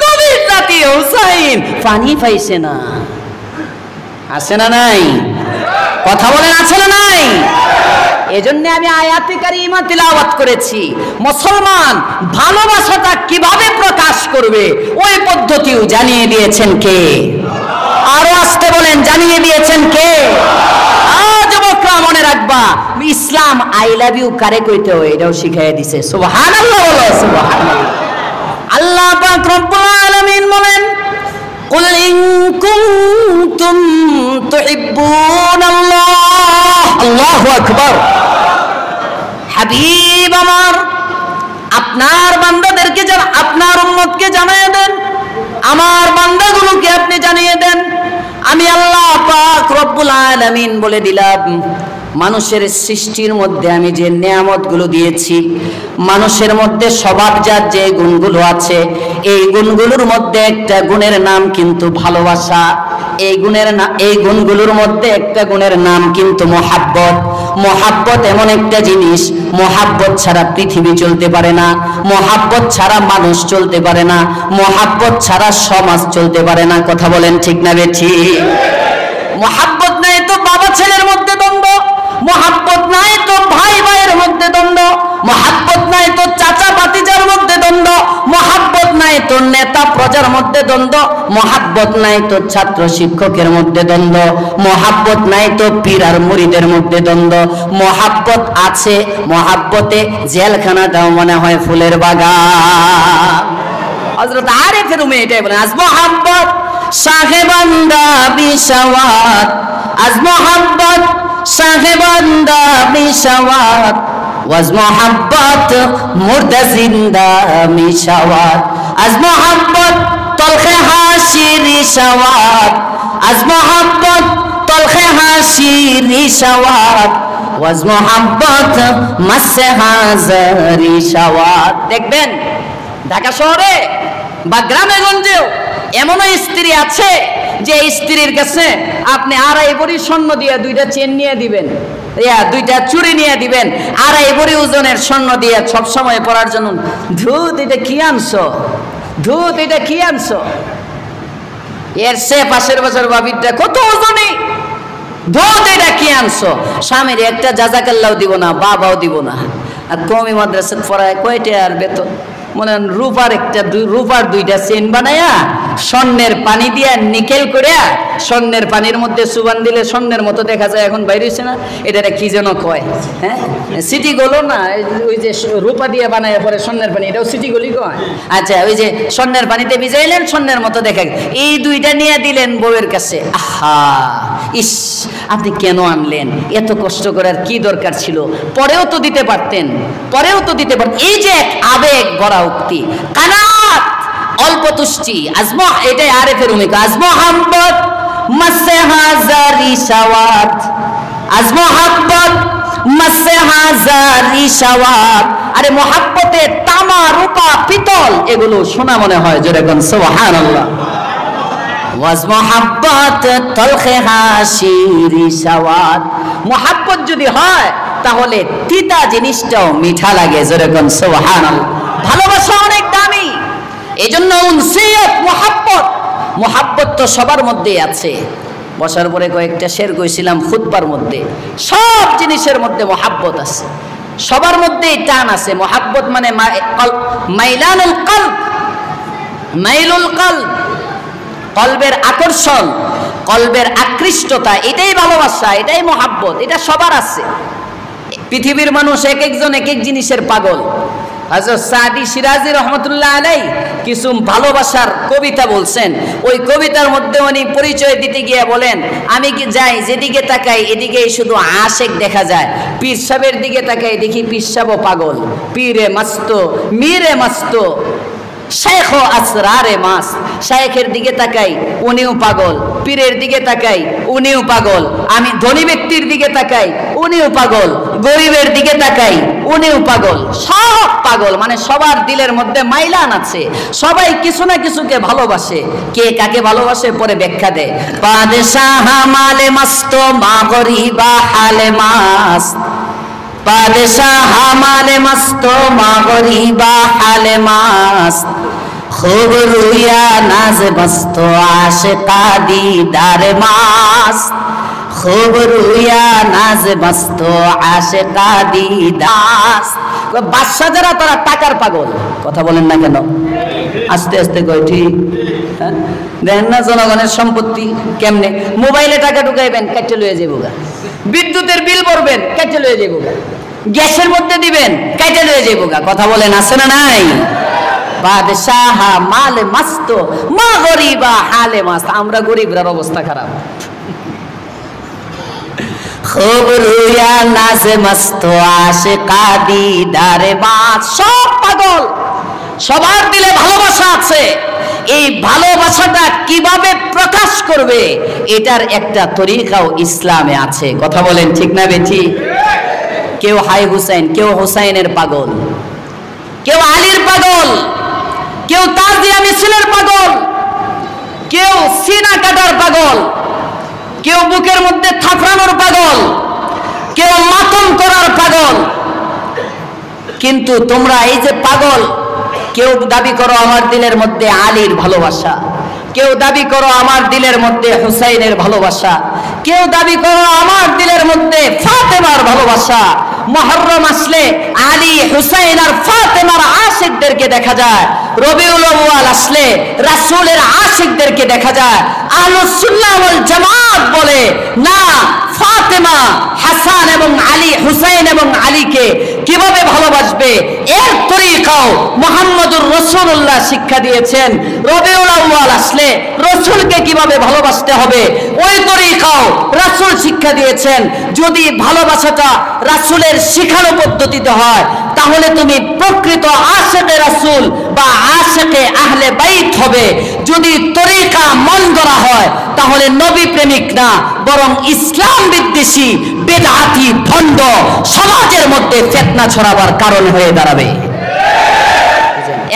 নবীর নাতি হুসাইন পানি পাইছে না, আছে না নাই? কথা বলেন আছে না নাই? এজন্য আমি আয়াতে কারিমা তিলাওয়াত করেছি। মুসলমান ভালোবাসাটা কিভাবে প্রকাশ করবে ওই পদ্ধতিও জানিয়ে দিয়েছেন কে? আরো আসতে বলেন, জানিয়ে দিয়েছেন কে? যুবকরা মনে রাখবা, ইসলাম আই লাভ ইউ কারে কইতে হয় এটাও শিখাইয়া দিছে। সুবহানাল্লাহ বলো, সুবহানাল্লাহ। আল্লাহ পাক রব্বুল আলামিন বলেন, কুল ইন কুনতুম তুহিব্বুনাল্লাহ, আল্লাহু আকবার। হাবিব আমার, আপনার বান্দাদেরকে আপনার উম্মতকে জানিয়ে দেন, আমার বান্দাগুলোকে আপনি জানিয়ে দেন, আমি আল্লাহ পাক রব্বুল আলামিন বলে দিলাম, মানুষের সৃষ্টির মধ্যে আমি যে নিয়ামতগুলো দিয়েছি, মানুষের মধ্যে স্বভাবজাত যে গুণগুলো আছে, এই গুণগুলোর মধ্যে একটা গুণের নাম কিন্তু ভালোবাসা। এই গুণগুলোর মধ্যে একটা গুণের নাম কিন্তু মহাব্বত। মহাব্বত এমন একটা জিনিস, মহাব্বত ছাড়া পৃথিবী চলতে পারে না, মহাব্বত ছাড়া মানুষ চলতে পারে না, মহাব্বত ছাড়া সমাজ চলতে পারে না। কথা বলেন ঠিক না বেঠিক? মহাব্বত নাই তো বাবা ছেলের মধ্যে দ্বন্দ্ব, মহাব্বত নাই তো ভাই ভাইয়ের মধ্যে দ্বন্দ্ব, মহাব্বত নাই তো চাচা ভাতিজার মধ্যে দ্বন্দ্ব, মহাব্বত নাই তো নেতা প্রজার মধ্যে দ্বন্দ্ব, মহাব্বত নাই তো ছাত্র শিক্ষকের মধ্যে দ্বন্দ্ব, মহাব্বত নাই তো পীর আর মুরিদের মধ্যে দ্বন্দ্ব। মহাব্বত আছে, মহাব্বতে জেলখানাটাও মনে হয় ফুলের বাগান। হযরত আরিফের উম্মে এটাই বলেন, আজ মহাব্বত সাহেবান্দা বিশাওয়াত, আজ মহাব্বত সাহেবান্দা বিশাওয়াত, ওয়াজ মহাব্বত মুর্দা জিন্দা মিশাওয়াত, আজ মহাব্বত তলখে হাসি রিশাওয়াত, আজ মহাব্বত তলখে হাসি রিশাওয়াত, ওয়াজ মহাব্বত মাসে হাজার রিশাওয়াত। দেখবেন ঢাকা শহরে বা গ্রামে গঞ্জেও এমনও স্ত্রী আছে যে স্ত্রীর কাছে আপনি 2.5 ভরি স্বর্ণ দিয়ে 2টা চেন নিয়ে দিবেন, 2টা চুড়ি নিয়ে দিবেন, 2.5 ভরি ওজনের স্বর্ণ দিয়ে সব সময় পরার জন্য। ধুত এটা কি আনছো, ধুত এটা কি আনছো? এর সে পাশের বছর বাবিরটা কত ওজনে দুধ, এটা কি আনছো? স্বামীর একটা জাজাকাল্লাহ দিব না, বাবাও দিব না। আর কমি মাদ্রাসা পড়ায় কয়টা আর বেতন? মনে হয় রূপার দুইটা চেন বানায়া স্বর্ণের পানি দিয়া নিকেল করিয়া স্বর্ণের পানির মধ্যে সুবান দিলে স্বর্ণের মতো দেখা যায়। এখন বাইরে হয়েছে না, এটা কি যেন কয়, হ্যাঁ সিটি গোলো না, ওই যে রূপা দিয়ে বানায় পরে স্বর্ণের পানি, এটাও সিটি গোলি কয়। আচ্ছা, ওই যে স্বর্ণের পানিতে ভিজাইলেন, স্বর্ণের মতো দেখা, এই দুইটা নিয়ে দিলেন বউয়ের কাছে। আহা, ইস, আপনি কেন আনলেন? এত কষ্ট করার কি দরকার ছিল? পরেও তো দিতে পারতেন, পরেও তো দিতে পারতেন। এই যে এক আবেগ ভরা উক্তি, কানাত, অল্প তুষ্টি, আজমা, এটাই আরেফের ভূমিকা। আজমহাব্বত মাসে হাজারি শাওয়াত, আজমহাব্বত মাসে হাজারি শাওয়াত। আরে মোহাব্বতে তামা, রূপা, পিতল এগুলো সোনা মনে হয়, জোরে কোন সুবহানাল্লাহ। ওয়াজমহাব্বত তলখে হাসিরি শাওয়াত। মোহাব্বত যদি হয় তাহলে তিতা জিনিসটাও মিঠা লাগে, জোরে কোন সুবহানাল্লাহ। ভালোবাসা অনেক দামি, এজন্য উনসিয়ত, মোহাব্বত, মোহাব্বত তো সবার মধ্যেই আছে। বসার পরে কয়েকটা শের কইছিলাম খুতবার মধ্যে, সব জিনিসের মধ্যে মোহাব্বত আছে, সবার মধ্যেই টান আছে। মোহাব্বত মানে মাইলানুল কলব, মাইলুল কলব, কলবের আকর্ষণ, কলবের আকৃষ্টতা, এটাই ভালোবাসা, এটাই মোহাব্বত, এটা সবার আছে। পৃথিবীর মানুষ এক একজন এক এক জিনিসের পাগল। হযরত সাদি সিরাজি রহমতুল্লাহ আলাই কিছু ভালোবাসার কবিতা বলছেন। ওই কবিতার মধ্যে উনি পরিচয় দিতে গিয়ে বলেন, আমি কি যাই যেদিকে তাকাই এদিকেই শুধু আশেক দেখা যায়, পীর সাহেবের দিকে তাকাই দেখি পীর সাহেবও পাগল, পীরে মস্ত মীরে মস্ত শেখ ও আসরারে মাস। শেখের দিকে তাকাই উনিও পাগল, পীরের দিকে তাকাই উনিও পাগল, আমি ধনী ব্যক্তির দিকে তাকাই উনিও পাগল, গরিবের দিকে তাকাই উনিও পাগল, সব পাগল। মানে সবার দিলের মধ্যে মাইলান আছে, সবাই কিছু না কিছুকে ভালোবাসে। কে কাকে ভালোবাসে পরে ব্যাখ্যা দেয়। বাদশাহ মালে মস্ত মা গরিবা হালে মাস্ত, বাদশাহ মালে মস্ত মা গরিবা হালে মাস্ত, খুব রুইয়া নাজ মস্ত আশিকা দিদার মাস্ত, খুব রুইয়া নাজ মস্ত আশিকা দিদাস। বাদশা যারা তারা টাকার পাগল। কথা বলেন না কেন? আস্তে আস্তে কই ঠিক, হ্যাঁ দেখেন না জনগণের সম্পত্তি কেমনে। মোবাইলে টাকা ঢুকাইবেন, কেটে লয়ে যাবো গা। বিদ্যুতের বিল ভরবেন, কেটে লয়ে যাবো গা। গ্যাসের মধ্যে দিবেন, কেটে লয়ে যাবো গা। কথা বলেন আছে না নাই? বাদশাহ মালে মাস্ত মা গরিবা হালে মাস্ত। আমরা গরিবরার অবস্থা খারাপ। খুব রুইয়া নাজে মস্ত আশিকা দিদারে মাস। সব পাগল, সবার দিলে ভালোবাসা আছে। এই ভালোবাসাটা কিভাবে প্রকাশ করবে এটার একটা তরিকাও ইসলামে আছে। কথা বলেন ঠিক না বেঠি? কেউ হাই হুসাইন, কেউ হুসাইনের পাগল, কেউ আলীর পাগল, কেউ তাজিয়া মিছিলের পাগল, কেউ সিনা কাটার পাগল, কেউ বুকের মধ্যে থাপড়ানোর পাগল, কেউ মাতম করার পাগল। কিন্তু তোমরা এই যে পাগল, কেউ দাবি করো আমার দিলের মধ্যে আলীর ভালোবাসা, কেউ দাবি করো আমার দিলের মধ্যে হুসাইনের ভালোবাসা, কেউ দাবি করো আমার দিলের মধ্যে ফাতেমার ভালোবাসা। মুহররম আসলে আলী, হুসাইন আর ফাতেমার আশিকদেরকে দেখা যায়। রবিউল আউয়াল আসলে রাসূলের আশিকদেরকে দেখা যায়। আহলুস সুন্নাহ ওয়াল জামাত বলে না, ফাতেমা, হাসান এবং আলী, হুসাইন এবং আলীকে কিভাবে ভালোবাসবে এর তরিকাও মুহাম্মদুর রাসূলুল্লাহ শিক্ষা দিয়েছেন। রবিউল আউয়াল আসলে রাসূলকে কিভাবে ভালোবাসতে হবে ওই তরিকাও রাসূল শিক্ষা দিয়েছেন। যদি ভালোবাসাটা রাসূলের শিখানো পদ্ধতিতে হয় তাহলে তুমি প্রকৃত আশিকে রাসূল বা আশিকে আহলে বাইত হবে। যদি তরিকা মন গড়া হয় তাহলে নবী প্রেমিক না, বরং ইসলাম বিদ্বেষী বেদাতি ভণ্ড সমাজের মধ্যে ফিতনা ছড়াবার কারণ হয়ে দাঁড়াবে।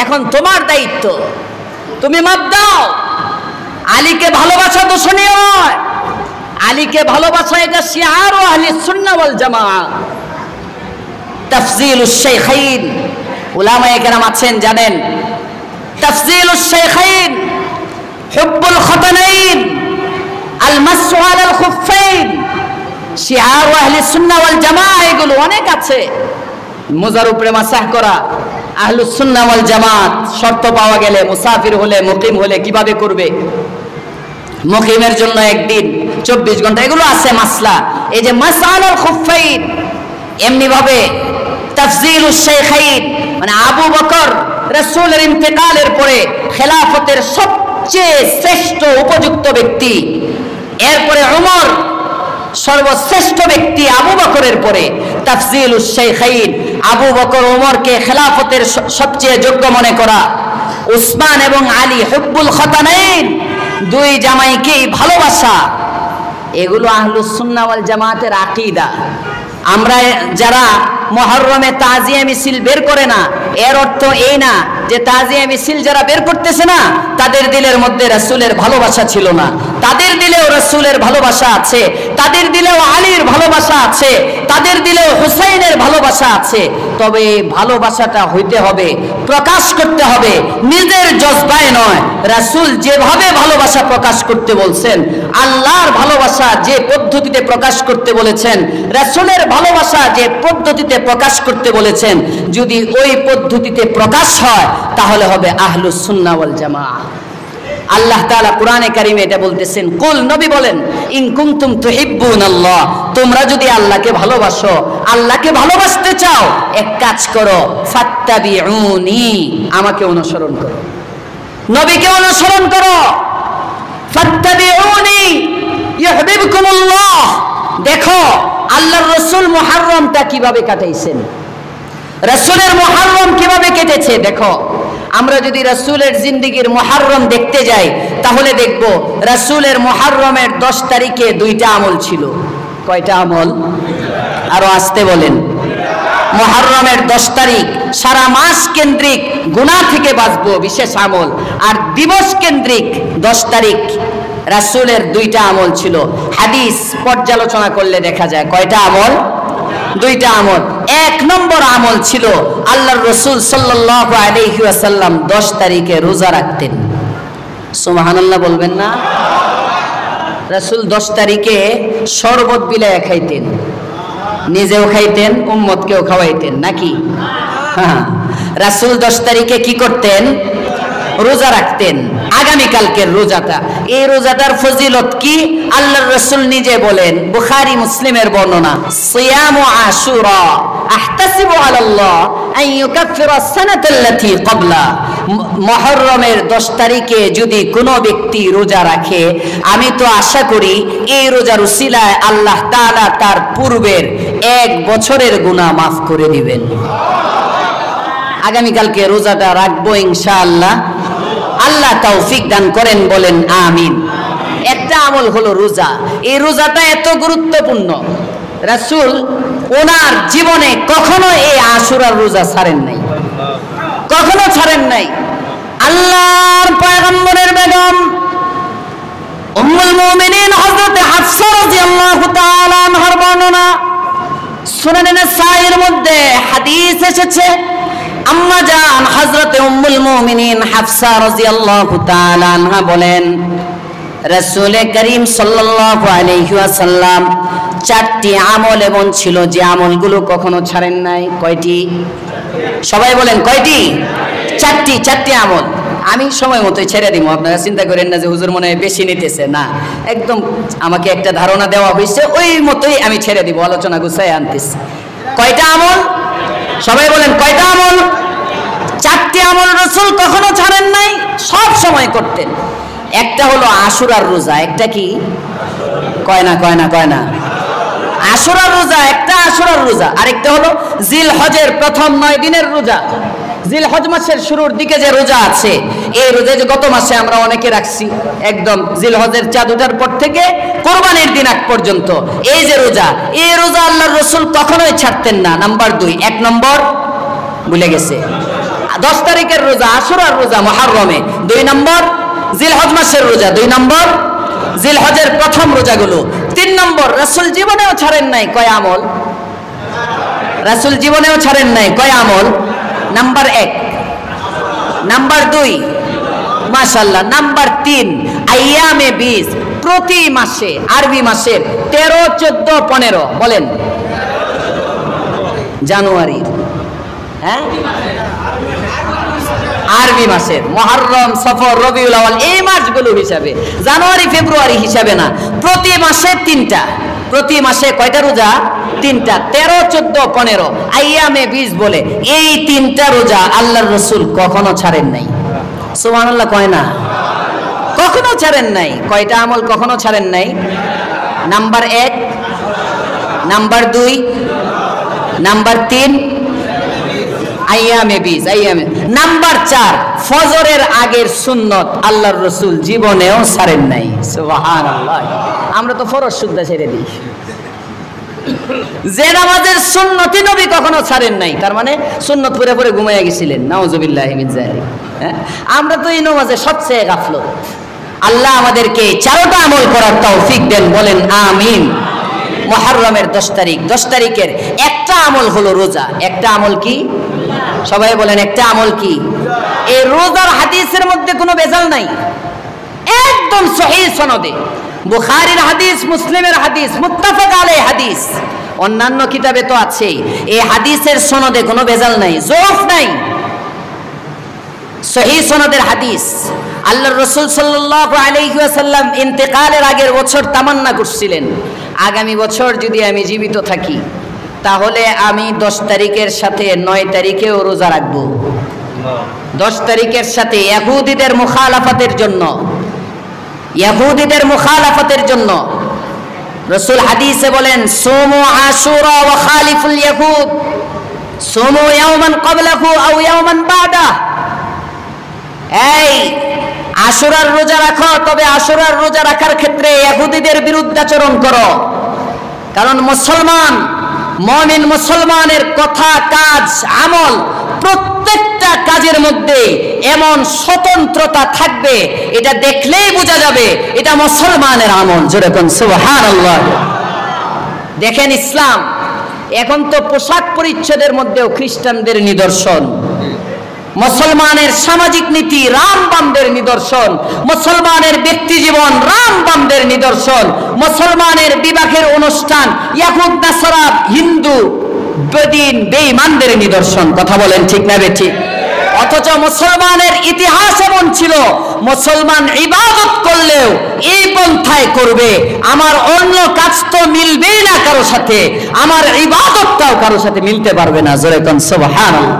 এখন তোমার দায়িত্ব, তুমি মাপ দাও। আলীকে ভালোবাসা দোষণীয় নয়, আলীকে ভালোবাসা এটা শিআর ও আহলে সুন্নাহ ওয়াল জামাত। তাফজিলুশ শাইখাইন, উলামায়ে কেরাম আছেন জানেন, তাফজিলুশ শাইখাইন হুব্বুল খতানাইন, আল মাসু আলাল খুফাইন, শিআর আহলে সুন্নাহ ওয়াল জামাআহ, এগুলো অনেক আছে। মোজার উপরে মাসাহ করা, আহলুস সুন্নাহ ওয়াল জামাত শর্ত পাওয়া গেলে মুসাফির হলে মুকিম হলে কিভাবে করবে, মুকিমের জন্য একদিন 24 ঘন্টা, এগুলো আছে মাসলা। এই যে মাসআলাল খুফাইন, এমনি ভাবে তাফজিলুশ শাইখাইন, মানে আবু বকর রাসূলের ইন্তেকালের পরে খেলাফতের সবচেয়ে শ্রেষ্ঠ উপযুক্ত ব্যক্তি, এরপরে ওমর সর্বশ্রেষ্ঠ ব্যক্তি আবু বকরের পরে, তাফজিলুশ শাইখাইন, আবু বকর ওমরকে খেলাফতের সবচেয়ে যোগ্য মনে করা, উসমান এবং আলী হুব্বুল খতানাইন, দুই জামাইকেই ভালোবাসা, এগুলো আহলুস সুন্নাহ ওয়াল জামাতের আকীদা। আমরা যারা মুহররমে তাজিয়া মিছিল বের করে না, এর অর্থ এই না যে তাজিয়া মিছিল যারা বের করতেছে না তাদের দিলের মধ্যে রাসূলের ভালোবাসা ছিল না। তাদের দিলেও রাসূলের ভালোবাসা আছে, তাদের দিলেও আলীর ভালোবাসা আছে, তাদের দিলেও হুসাইনের ভালোবাসা আছে। তবে ভালোবাসাটা হইতে হবে, প্রকাশ করতে হবে, নিজের জজবায় নয়। রাসূল যেভাবে ভালোবাসা প্রকাশ করতে বলছেন, আল্লাহর ভালোবাসা যে পদ্ধতিতে প্রকাশ করতে বলেছেন, রাসূলের ভালোবাসা যে পদ্ধতিতে প্রকাশ করতে বলেছেন, যদি ওই পদ্ধতিতে প্রকাশ হয় তাহলে হবে আহলুস সুন্নাহ ওয়াল জামাআহ। আল্লাহ তাআলা কোরআনে কারিমে এটা বলতেছেন, কুল, নবী বলেন, ইন কুনতুম তুহিব্বুনাল্লাহ, তোমরা যদি আল্লাহকে ভালোবাসো, আল্লাহকে ভালোবাসতে চাও, এক কাজ করো, ফাত্তাবিউনি, আমাকে অনুসরণ করো, নবীকে অনুসরণ করো। ফাত্তাবিউনি ইউহিব্বুকুমুল্লাহ। দেখো আল্লাহর রাসূল মুহররমটা কিভাবে কাটাইছেন, রাসূলের মুহররম কিভাবে কেটেছে। দেখো, আমরা যদি রাসূলের জিন্দেগীর মুহররম দেখতে যাই তাহলে দেখব রাসূলের মুহররমের 10 তারিখে 2টা আমল ছিল। কয়টা আমল? আরো আসতে বলেন। মুহররমের 10 তারিখ সারা মাস কেন্দ্রিক গুনাহ থেকে বাঁচবো, বিশেষ আমল। আর দিবস কেন্দ্রিক 10 তারিখ রাসূলের 2টা আমল ছিল। হাদিস পর্যালোচনা করলে দেখা যায় কয়টা আমল? 2টা আমল। 1 নম্বর আমল ছিল আল্লাহর রাসূল সাল্লাল্লাহু আলাইহি ওয়াসাল্লাম 10 তারিখে রোজা রাখতেন। সুবহানাল্লাহ বলবেন না? রাসূল 10 তারিখে শরবত বিলায় খাইতেন, নিজেও খাইতেন, উম্মতকেও খাওয়াইতেন, নাকি? হ্যাঁ, রাসূল 10 তারিখে কি করতেন? রোজা রাখতেন। আগামীকালকের রোজাটা, এই রোজাটার ফজিলত কি আল্লাহর রাসূল নিজে বলেন, বুখারী মুসলিমের বর্ণনা, সিয়ামু আশুরা আহতাসিবু আলাল্লাহ আন ইউকাফিরা সানাতাল্লাতী ক্বাবলা। মুহররমের 10 তারিখে যদি কোনো ব্যক্তি রোজা রাখে, আমি তো আশা করি এই রোজার উসিলায় আল্লাহ তাআলা তার পূর্বের 1 বছরের গুনাহ মাফ করে দিবেন। আগামীকালকে রোজাটা রাখবো ইনশাআল্লাহ, আল্লাহ তৌফিক দান করেন, বলেন আমিন। একটা আমল হলো রোজা। এই রোজাটা এত গুরুত্বপূর্ণ, রাসূল ওনার জীবনে কখনো এই আশুরার রোজা ছাড়েন নাই, কখনো ছাড়েন নাই। আল্লাহর পয়গম্বরের বেগম উম্মুল মুমিনিন হযরত হাফসা রাদিয়াল্লাহু তাআলা আনহার বর্ণনা, সুনানে নাসাঈর মধ্যে হাদিস এসেছে, আম্মা জান হযরত উম্মুল মুমিনিন হাফসা রাদিয়াল্লাহু তাআলা আনহা বলেন, রাসূল করিম সাল্লাল্লাহু আলাইহি ওয়াসাল্লাম 4টি আমল এমন ছিল যে আমলগুলো কখনো ছাড়েন নাই। কয়টি? সবাই বলেন কয়টি? 4টি আমল। আমি সময় মতোই ছেড়ে দিব, আপনারা চিন্তা করেন না যে হুজুর মনে হয় বেশি নিতেছে, না, একদম আমাকে একটা ধারণা দেওয়া হয়েছে, ওই মতোই আমি ছেড়ে দিব, আলোচনা গুছাই আনতেছি। কয়টা আমল? সবাই বলেন কয়টা আমল? 4টি আমল রাসূল কখনো ছাড়েন নাই, সব সময় করতেন। একটা হলো আশুরার রোজা। একটা কি? কয় না আশুরার রোজা, একটা আশুরার রোজা। আরেকটা হলো জিলহজের প্রথম 9 দিনের রোজা। জিলহজ মাসের শুরুর দিকে যে রোজা আছে, এই রোজা যে গত মাসে আমরা অনেকে রাখছি, একদম জিলহজের চাঁদ ওঠার পর থেকে কোরবানির দিন আগ পর্যন্ত এই যে রোজা, এই রোজা আল্লাহর রাসূল কখনোই ছাড়তেন না। নাম্বার 2, 1 নম্বর ভুলে গেছে, 10 তারিখের রোজা আশুরার রোজা মুহররমে। 2 নম্বর জিলহজ মাসের রোজা। 2 নম্বর জিলহজের প্রথম রোজাগুলো। 3 নম্বর রাসূল জীবনেও ছাড়েন নাই কয় আমল? রাসূল জীবনেও ছাড়েন নাই কয় আমল? নাম্বার 1। নাম্বার 2, মাশাআল্লাহ। নাম্বার 3 আইয়ামে 20, প্রতি মাসে, আরবি মাসের 13, 14, 15 বলেন জানুয়ারি, হ্যাঁ আরবি মাসের মুহররম, সফর, রবিউল আউয়াল এই মাসগুলো হিসাবে, জানুয়ারি ফেব্রুয়ারি হিসাবে না। প্রতি মাসে 3টা, প্রতি মাসে কয়টা রোজা? 3টা, 13, 14, 15 আইয়ামে 20 বলে এই 3টা রোজা আল্লাহর রাসূল কখনো ছাড়েন নাই। সুবহানাল্লাহ কয় না? কখনো ছাড়েন নাই। কয়টা আমল কখনো ছাড়েন নাই? নাম্বার 1, নাম্বার 2, নাম্বার 3 আইয়ামে 20, আইয়ামে। নাম্বার 4 ফজরের আগের সুন্নত আল্লাহর রাসূল জীবনেও ছাড়েন নাই। সুবহানাল্লাহ। আমরা তো ফরজ সুদ্ধা ছেড়ে দিই। যে নামাজের সুন্নতি নবী কখনো ছাড়েন নাই, তার মানে সুন্নত পড়ে পড়ে ঘুমাইয়া গেছিলেন, নাউজুবিল্লাহি মিন যালিক। আমরা তো এই নামাজে সবচেয়ে গাফলত। আল্লাহ আমাদেরকে 4টা আমল করার তৌফিক দেন, বলেন আমিন। মুহররমের 10 তারিখ, 10 তারিখের একটা আমল হলো রোজা। একটা আমল কি? সবাই বলেন একটা আমল কি? এই রোজার হাদিসের মধ্যে কোনো ভেজাল নাই, একদম সহিহ সনদে। বুখারীর হাদিস, মুসলিমের হাদিস, মুত্তাফাক আলাইহি হাদিস, অন্যান্য কিতাবে তো আছে। এই হাদিসের সনদে কোনো ভেজাল নাই, যৌফ নাই, সহিহ সনদের হাদিস। আল্লাহর রাসূল সাল্লাল্লাহু আলাইহি ওয়াসাল্লাম ইন্তেকালের আগের বছর তামান্না করছিলেন, আগামী বছর যদি আমি জীবিত থাকি তাহলে আমি 10 তারিখের সাথে 9 তারিখেও রোজা রাখব। 10 তারিখের সাথে ইহুদিদের মুখালাফাতের জন্য, ইহুদিদের মুখালাফাতের জন্য রাসূল হাদিসে বলেন, সুমু আশুরা ওয়া খালিফুল ইয়াহুদ, সুমু ইয়াওমান ক্বাবলাহু আও ইয়াওমান বাদাহ। এই আশুরার রোজা রাখো, তবে আশুরার রোজা রাখার ক্ষেত্রে ইহুদিদের বিরুদ্ধাচরণ করো। কারণ মুসলমান, মুমিন মুসলমানের কথা, কাজ, আমল, প্রত্যেকটা কাজের মধ্যে এমন স্বতন্ত্রতা থাকবে, এটা দেখলেই বোঝা যাবে এটা মুসলমানের আমল। জোরে কোন সুবহানাল্লাহ। দেখেন ইসলাম এখন তো পোশাক পরিচ্ছদের মধ্যেও খ্রিস্টানদের নিদর্শন, মুসলমানের সামাজিক নীতি রামবামদের নিদর্শন, মুসলমানের ব্যক্তি জীবন রামবামদের নিদর্শন, মুসলমানের বিবাহের অনুষ্ঠান ইয়াহুদ নাসারা হিন্দু বেদিন বেঈমানদের নিদর্শন। কথা বলেন ঠিক না বেঠিক? অথচ মুসলমানের ইতিহাস এমন ছিল, মুসলমান ইবাদত করলেও এই পন্থায় করবে, আমার অন্য কাজ তো মিলবেই না কারো সাথে, আমার ইবাদতটাও কারো সাথে মিলতে পারবে না। জোরে কোন সুবহানাল্লাহ।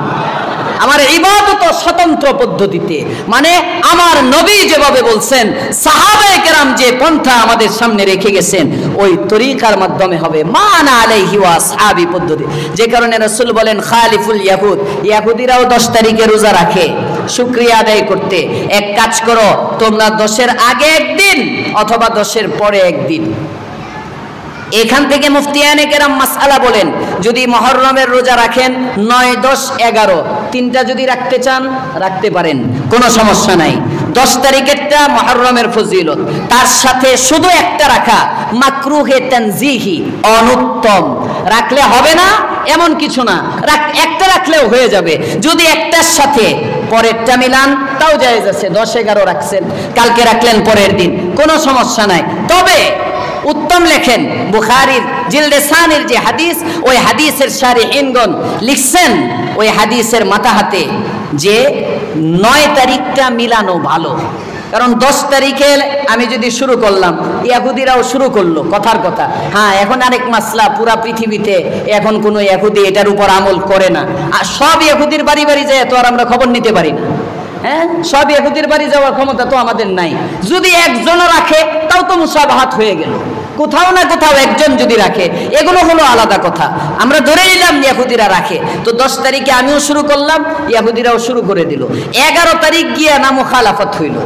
আমার ইবাদত স্বতন্ত্র পদ্ধতিতে, মানে আমার নবী যেভাবে বলছেন, সাহাবায়ে কেরাম যে পন্থা আমাদের সামনে রেখে গেছেন, ওই তরিকার মাধ্যমে হবে, মানা আলাইহি ওয়া আসহাবি পদ্ধতি। যে কারণে রাসূল বলেন খালিফুল ইয়াহুদ, ইয়াহুদিরাও 10 তারিখে রোজা রাখে শুকরিয়া আদায় করতে। এক কাজ করো, তোমরা 10-এর আগে একদিন অথবা 10-এর পরে একদিন। এখান থেকে মুফতিয়ানে কেরাম মাসআলা বলেন, যদি মুহররমের রোজা রাখেন 9, 10, 11 তিনটা যদি রাখতে চান রাখতে পারেন, কোনো সমস্যা নাই। 10 তারিখেরটা মুহররমের ফজিলত, তার সাথে শুধু একটা রাখা মাকরুহে তানজিহি, অনুত্তম। রাখলে হবে না এমন কিছু না, একটা রাখলেও হয়ে যাবে। যদি একটার সাথে পরেরটা মিলান তাও জায়েজ আছে। 10, 11 রাখছেন, কালকে রাখলেন পরের দিন, কোনো সমস্যা নাই। তবে উত্তম লেখেন বুখারীর জিলদে সানির যে হাদিস, ওই হাদিসের শারিহিনগণ লিখছেন ওই হাদিসের মাথাহাতে যে 9 তারিখটা মিলানো ভালো। কারণ 10 তারিখে আমি যদি শুরু করলাম, ইহুদিরাও শুরু করলো, কথার কথা। হ্যাঁ, এখন আরেক মাসলা, পুরা পৃথিবীতে এখন কোনো ইহুদি এটার উপর আমল করে না। আর সব ইহুদির বাড়ি বাড়ি যায় তো আর আমরা খবর নিতে পারি না। হ্যাঁ, সব ইহুদির বাড়ি যাওয়ার ক্ষমতা তো আমাদের নাই। যদি একজনও রাখে তাও তো মুসাবাহাত হয়ে গেল। কোথাও না কোথাও একজন যদি রাখে, এগুলো হলো আলাদা কথা। আমরা ধরে নিলাম ইহুদিরা রাখে, তো 10 তারিখে আমিও শুরু করলাম, ইহুদিরাও শুরু করে দিল। 11 তারিখ গিয়া না মুখালাফত হইল।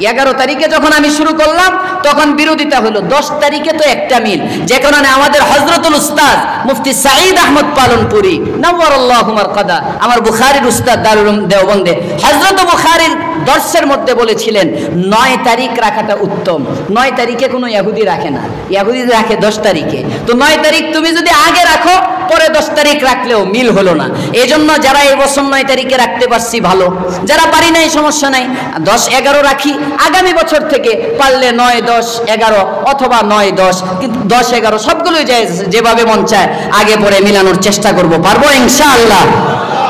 11 তারিখে যখন আমি শুরু করলাম তখন বিরোধিতা হলো। 10 তারিখে তো একটা মিল, যে কারণে আমাদের হযরতুল উস্তাদ মুফতি সাঈদ আহমদ পালনপুরি নাওয়ারাল্লাহু মারকাদা, আমার বুখারীর উস্তাদ দারুল দেওবন্দে হযরত বুখারীর দর্শের মধ্যে বলেছিলেন 9 তারিখ রাখাটা উত্তম। 9 তারিখে কোনো ইহুদি রাখে না, ইহুদি রাখে 10 তারিখে। তো 9 তারিখ তুমি যদি আগে রাখো, পরে 10 তারিখ রাখলেও মিল হলো না। এই জন্য যারা এই বছর 9 তারিখে রাখতে পারছি ভালো, যারা পারি নাই সমস্যা নাই, 10-11 রাখি। আগামী বছর থেকে পারলে 9-10-11 অথবা 9-10, কিন্তু 10-11 সবগুলোই যায়, যেভাবে মন চায় আগে পরে মিলানোর চেষ্টা করব, পারবো ইনশাআল্লাহ।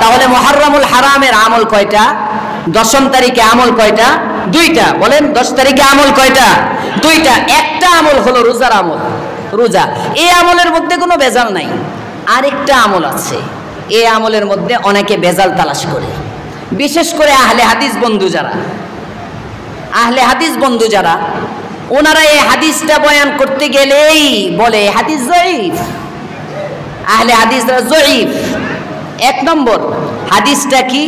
তাহলে মুহররমুল হারামের আমল কয়টা? 10 তারিখে আমল কয়টা? 2টা। বলেন 10 তারিখে আমল কয়টা? 2টা। একটা আমল হলো রোজার আমল, রোজা। এই আমলের মধ্যে কোনো ভেজাল নাই। আরেকটা আমল আছে, এই আমলের মধ্যে অনেকে ভেজাল তালাশ করে, বিশেষ করে আহলে হাদিস বন্ধু যারা, আহলে হাদিস বন্ধু যারা, ওনারা এই হাদিসটা বয়ান করতে গেলেই বলে হাদিস জয়ীফ, আহলে হাদিসরা জয়ীফ। 1 নম্বর হাদিসটা কি?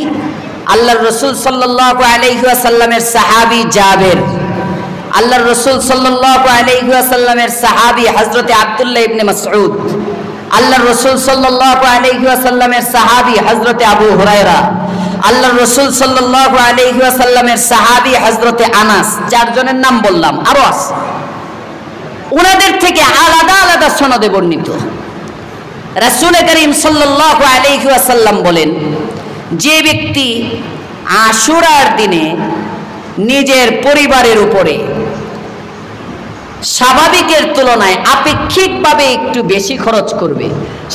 আল্লাহর রাসূল সাল্লাল্লাহু আলাইহি ওয়াসাল্লামের সাহাবী জাবের, আল্লাহর রাসূল সাল্লাল্লাহু আলাইহি ওয়াসাল্লামের সাহাবী হযরত আব্দুল্লাহ ইবনে মাসউদ, আল্লাহর রাসূল সাল্লাল্লাহু আলাইহি ওয়াসাল্লামের সাহাবী হযরত আবু হুরায়রা, আল্লাহর রাসূল সাল্লাল্লাহু আলাইহি ওয়াসাল্লামের সাহাবী হযরত আনাস। 4 জনের নাম বললাম, আরো আছে। ওনাদের থেকে আলাদা আলাদা সনদে বর্ণিত। রাসূল করিম সাল্লাল্লাহু আলাইহি ওয়াসাল্লাম বলেন, যে ব্যক্তি আশুরার দিনে নিজের পরিবারের উপরে স্বাভাবিকের তুলনায় আপেক্ষিকভাবে একটু বেশি খরচ করবে,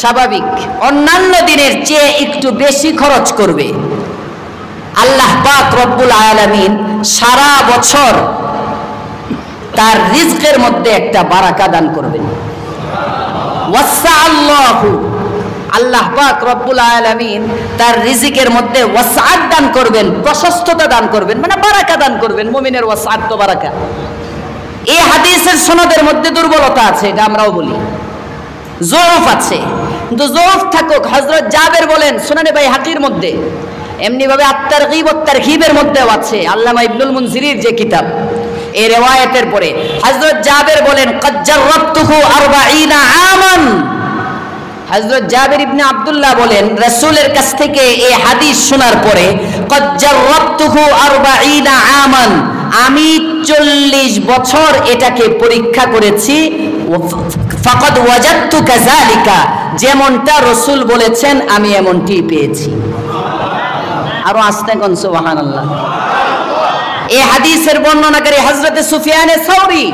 স্বাভাবিক অন্যান্য দিনের চেয়ে একটু বেশি খরচ করবে, আল্লাহ পাক রব্বুল আলামিন সারা বছর তার রিজকের মধ্যে একটা বারাকা দান করবেন। ওয়াসআল্লাহু, আল্লাহ পাক রব্বুল আলামিন তার রিজিকের মধ্যে ওয়াসআত দান করবেন, প্রশস্ততা দান করবেন, মানে বারাকা দান করবেন। মুমিনের ওয়াসআত তো বারাকা। এই হাদিসের সনদের মধ্যে দুর্বলতা আছে, এটা আমরাও বলি, যৌফ আছে। কিন্তু যৌফ থাকুক, হযরত জাবের বলেন সুনানে বাইহাকির মধ্যে, এমনি ভাবে আত-তারগীব ওয়াত তারহিবের মধ্যেও আছে, আল্লামা ইবনুল মুনজিরির যে কিতাব, এই রিওয়ায়াতের পরে হযরত জাবের বলেন ক্বাদ জাররাবতুহু 40 আমান। হযরত জাবের ইবনে আব্দুল্লাহ বলেন রাসূলের কাছ থেকে এই হাদিস শোনার পরে ক্বাদ জাররাবতুহু 40 আমান, আমি 40 বছর এটাকে পরীক্ষা করেছি। ফাকাদ ওয়াজাদতু কাযালিকা, যেমনটা রাসূল বলেছেন আমি এমনটি পেয়েছি। আরো আস্তে কোন সুবহানাল্লাহ। এই হাদিসের বর্ণনাকারী হযরত সুফিয়ানে সাউরি,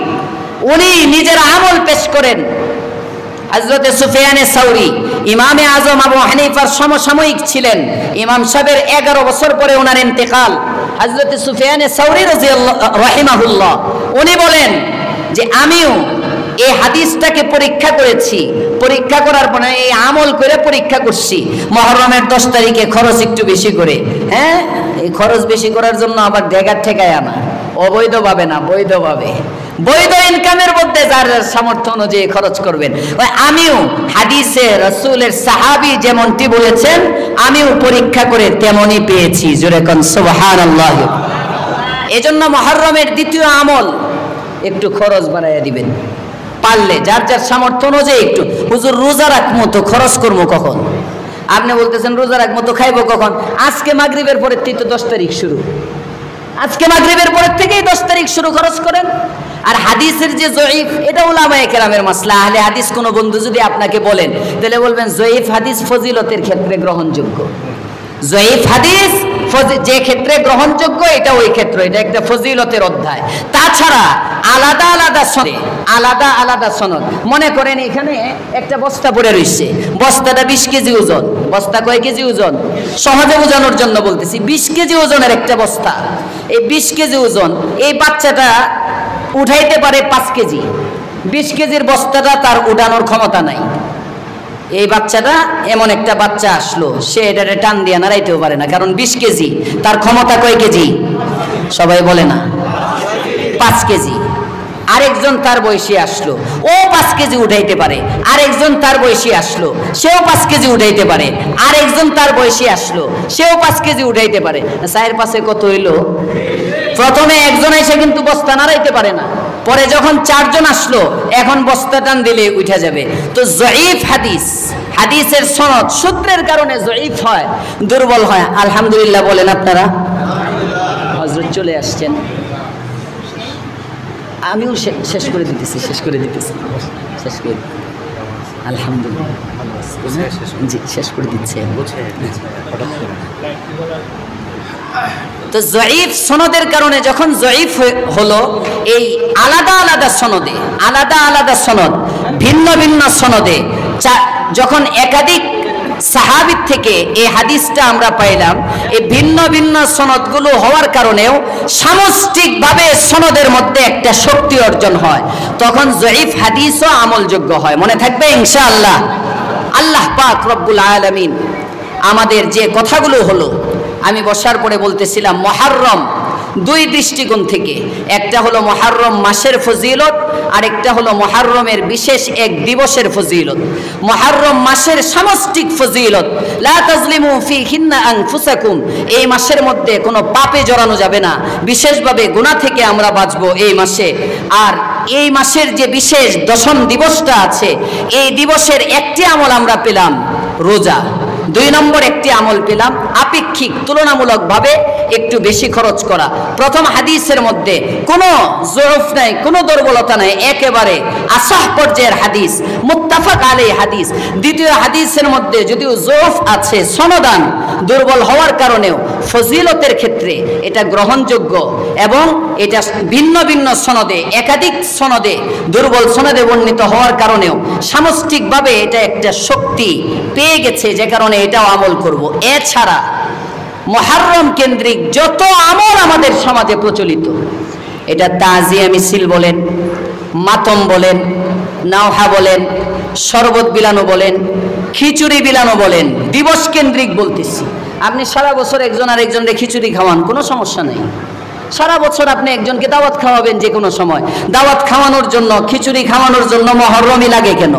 উনি নিজের আমল পেশ করেন। হযরত সুফিয়ানে সাউরি ইমামে আজম আবু হানিফার সমসাময়িক ছিলেন। ইমাম সাহেবের 11 বছর পরে ওনার ইন্তেকাল। হযরত সুফিয়ানে সাউরি রাহিমাহুল্লাহ উনি বলেন যে আমিও এই হাদিসটাকে পরীক্ষা করেছি, পরীক্ষা করার পরে এই আমল করে পরীক্ষা করছি। মুহররমের 10 তারিখে খরচ একটু বেশি করে, হ্যাঁ, এই খরচ বেশি করার জন্য আবার ডেগার ঠেকায় আনা, অবৈধভাবে না, বৈধভাবে, বৈধ ইনকামের মধ্যে যার সামর্থ্য অনুযায়ী খরচ করবেন। আমিও হাদিসে রাসূলের সাহাবী যেমনটি বলেছেন আমিও পরীক্ষা করে তেমনই পেয়েছি। জোরে কোন সুবহানাল্লাহ। এজন্য মুহররমের দ্বিতীয় আমল একটু খরচ বাড়াইয়া দিবেন পারলে, যার যার সামর্থ্য অনুযায়ী একটু। হুজুর রোজা রাখবো তো খরচ করবো কখন? আপনি বলতেছেন রোজা রাখবো তো খাইবো কখন? আজকে মাগরিবের পরের থেকে তো 10 তারিখ শুরু, আজকে মাগরিবের পরের থেকেই 10 তারিখ শুরু, খরচ করেন। আর হাদিসের যে জয়ীফ, এটা উলামায়ে কেরামের মাসলা। আহলে হাদিস কোনো বন্ধু যদি আপনাকে বলেন, তাহলে বলবেন জয়ীফ হাদিস ফজিলতের ক্ষেত্রে গ্রহণযোগ্য। জয়ীফ হাদিস যে ক্ষেত্রে গ্রহণযোগ্য, এটা ওই ক্ষেত্র, এটা একটা ফজিলতের অধ্যায়। তাছাড়া আলাদা আলাদা সনদ, আলাদা আলাদা সনদ। মনে করেন এখানে একটা বস্তা পড়ে রয়েছে, বস্তাটা 20 কেজি ওজন। বস্তা কয় কেজি ওজন? সহজে বোঝানোর জন্য বলতেছি, 20 কেজি ওজনের একটা বস্তা। এই 20 কেজি ওজন, এই বাচ্চাটা উঠাইতে পারে 5 কেজি। 20 কেজির বস্তাটা তার উঠানোর ক্ষমতা নাই। এই বাচ্চাটা, এমন একটা বাচ্চা আসলো, সে এটারে টান দিয়ে নাড়াইতেও পারে না, কারণ 20 কেজি। তার ক্ষমতা কয় কেজি? সবাই বলে না, 5 কেজি। আরেকজন তার বয়সী আসলো, ও 5 কেজি উঠাইতে পারে। আরেকজন তার বয়সী আসলো, সেও 5 কেজি উঠাইতে পারে। আরেকজন তার বয়সী আসলো, সেও 5 কেজি উঠাইতে পারে। 4-5 কত হইলো? প্রথমে একজন এসে কিন্তু বস্তা নাড়াইতে পারে না, পরে যখন 4 জন আসলো, এখন বস্তা টান দিলে উঠা যাবে। তো জয়ীফ হাদিস, হাদিসের সনদ সূত্রের কারণে জয়ীফ হয়, দুর্বল হয়। আলহামদুলিল্লাহ বলেন আপনারা। হযরত চলে আসছেন। আমিও শেষ করে দিতেছি আলহামদুলিল্লাহ। জি, শেষ করে দিচ্ছে। তো জয়ীফ সনদের কারণে যখন জয়ীফ হলো, এই আলাদা আলাদা সনদ ভিন্ন ভিন্ন সনদে যখন একাধিক সাহাবীর থেকে এই হাদিসটা আমরা পাইলাম, এই ভিন্ন ভিন্ন সনদগুলো হওয়ার কারণেও সামষ্টিকভাবে সনদের মধ্যে একটা শক্তি অর্জন হয়, তখন জয়ীফ হাদিসও আমলযোগ্য হয়। মনে থাকবে ইনশাআল্লাহ। আল্লাহ পাক রব্বুল আলামিন আমাদের যে কথাগুলো হলো, আমি বসার পরে বলতেছিলাম মুহররম দুই দৃষ্টিকোণ থেকে, একটা হলো মুহররম মাসের ফজিলত, আরেকটা হলো মুহররমের বিশেষ এক দিবসের ফজিলত। মুহররম মাসের সামষ্টিক ফজিলত, লা তাজলিমু ফীহিন্না আনফুসাকুম, এই মাসের মধ্যে কোনো পাপে জড়ানো যাবে না, বিশেষভাবে গুনাহ থেকে আমরা বাঁচবো এই মাসে। আর এই মাসের যে বিশেষ দশম দিবসটা আছে, এই দিবসের একটি আমল আমরা পেলাম রোজা, 2 নম্বর একটি আমল পেলাম আপেক্ষিক তুলনামূলকভাবে একটু বেশি খরচ করা। প্রথম হাদিসের মধ্যে কোনো জয়ফ নাই, কোনো দুর্বলতা নাই, একেবারে আসাহ পর্যায়ের হাদিস, মুত্তাফাক আলাইহি হাদিস। দ্বিতীয় হাদিসের মধ্যে যদিও জয়ফ আছে, সনদান দুর্বল হওয়ার কারণেও ফজিলতের ক্ষেত্রে এটা গ্রহণযোগ্য, এবং এটা ভিন্ন ভিন্ন সনদে, একাধিক সনদে, দুর্বল সনদে বর্ণিত হওয়ার কারণেও সামষ্টিকভাবে এটা একটা শক্তি পেয়ে গেছে, যে কারণে এটাও আমল করব। এছাড়া মুহররম কেন্দ্রিক যত আমল আমাদের সমাজে প্রচলিত, এটা তাজিয়া মিছিল বলেন, মাতম বলেন, নাওহা বলেন, শরবত বিলানো বলেন, খিচুড়ি বিলানো বলেন, দিবস কেন্দ্রিক বলতেছি। আপনি সারা বছর একজন আর একজনকে খিচুড়ি খাওয়ান, কোনো সমস্যা নেই। সারা বছর আপনি একজনকে দাওয়াত খাওয়াবেন, যে কোনো সময় দাওয়াত খাওয়ানোর জন্য, খিচুড়ি খাওয়ানোর জন্য মুহররমই লাগে কেন?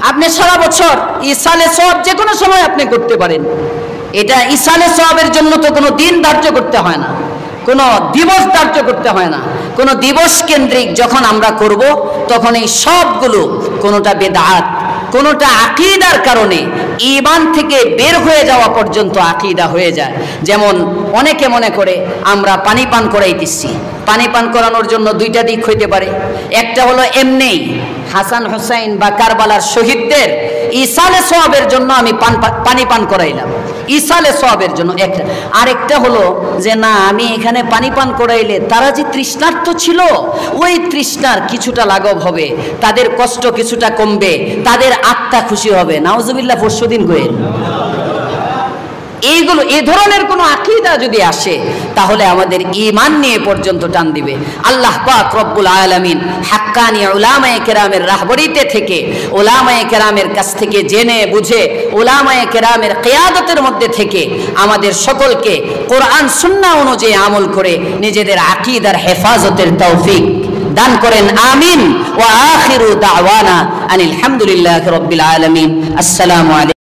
আপনি সারা বছর ইসালে সওয়াব যে কোনো সময় আপনি করতে পারেন। এটা ইসালে সওয়াবের জন্য তো কোনো দিন ধার্য করতে হয় না, কোনো দিবস ধার্য করতে হয় না। কোনো দিবস কেন্দ্রিক যখন আমরা করব, তখন এই সবগুলো কোনোটা বেদাত, কোনোটা আকীদার কারণে ঈমান থেকে বের হয়ে যাওয়া পর্যন্ত আকীদা হয়ে যায়। যেমন অনেকে মনে করে আমরা পানি পান করাইতেছি। পানি পান করানোর জন্য 2টা দিক হইতে পারে। একটা হলো এমনিই হাসান হুসাইন বা কারবালার শহীদদের ইসালে সওয়াবের জন্য আমি পানি পান করাইলাম, ইসালে সওয়াবের জন্য একটা। আরেকটা হলো যে না, আমি এখানে পানি পান করাইলে তারা যে তৃষ্ণার্ত ছিল, ওই তৃষ্ণার কিছুটা লাঘব হবে, তাদের কষ্ট কিছুটা কমবে, তাদের আত্মা খুশি হবে। নাউজুবিল্লাহ, পরশুদিন কইল। এইগুলো, এই ধরনের কোনো আকীদা যদি আসে, তাহলে আমাদের ঈমান নিয়ে পর্যন্ত টান দিবে। আল্লাহ পাক রব্বুল আলামিন হাক্কানি উলামায়ে কেরামের রাহবরিতে থেকে, উলামায়ে কেরামের কাছ থেকে জেনে বুঝে, উলামায়ে কেরামের কিয়াদতের মধ্যে থেকে আমাদের সকলকে কোরআন সুন্নাহ অনুযায়ী আমল করে নিজেদের আকীদার হেফাজতের তৌফিক দান করেন, আমিন। ওয়া আখিরু দাওয়ানা আনিল হামদুলিল্লাহি রাব্বিল আলামিন। আসসালামু আলাইকুম।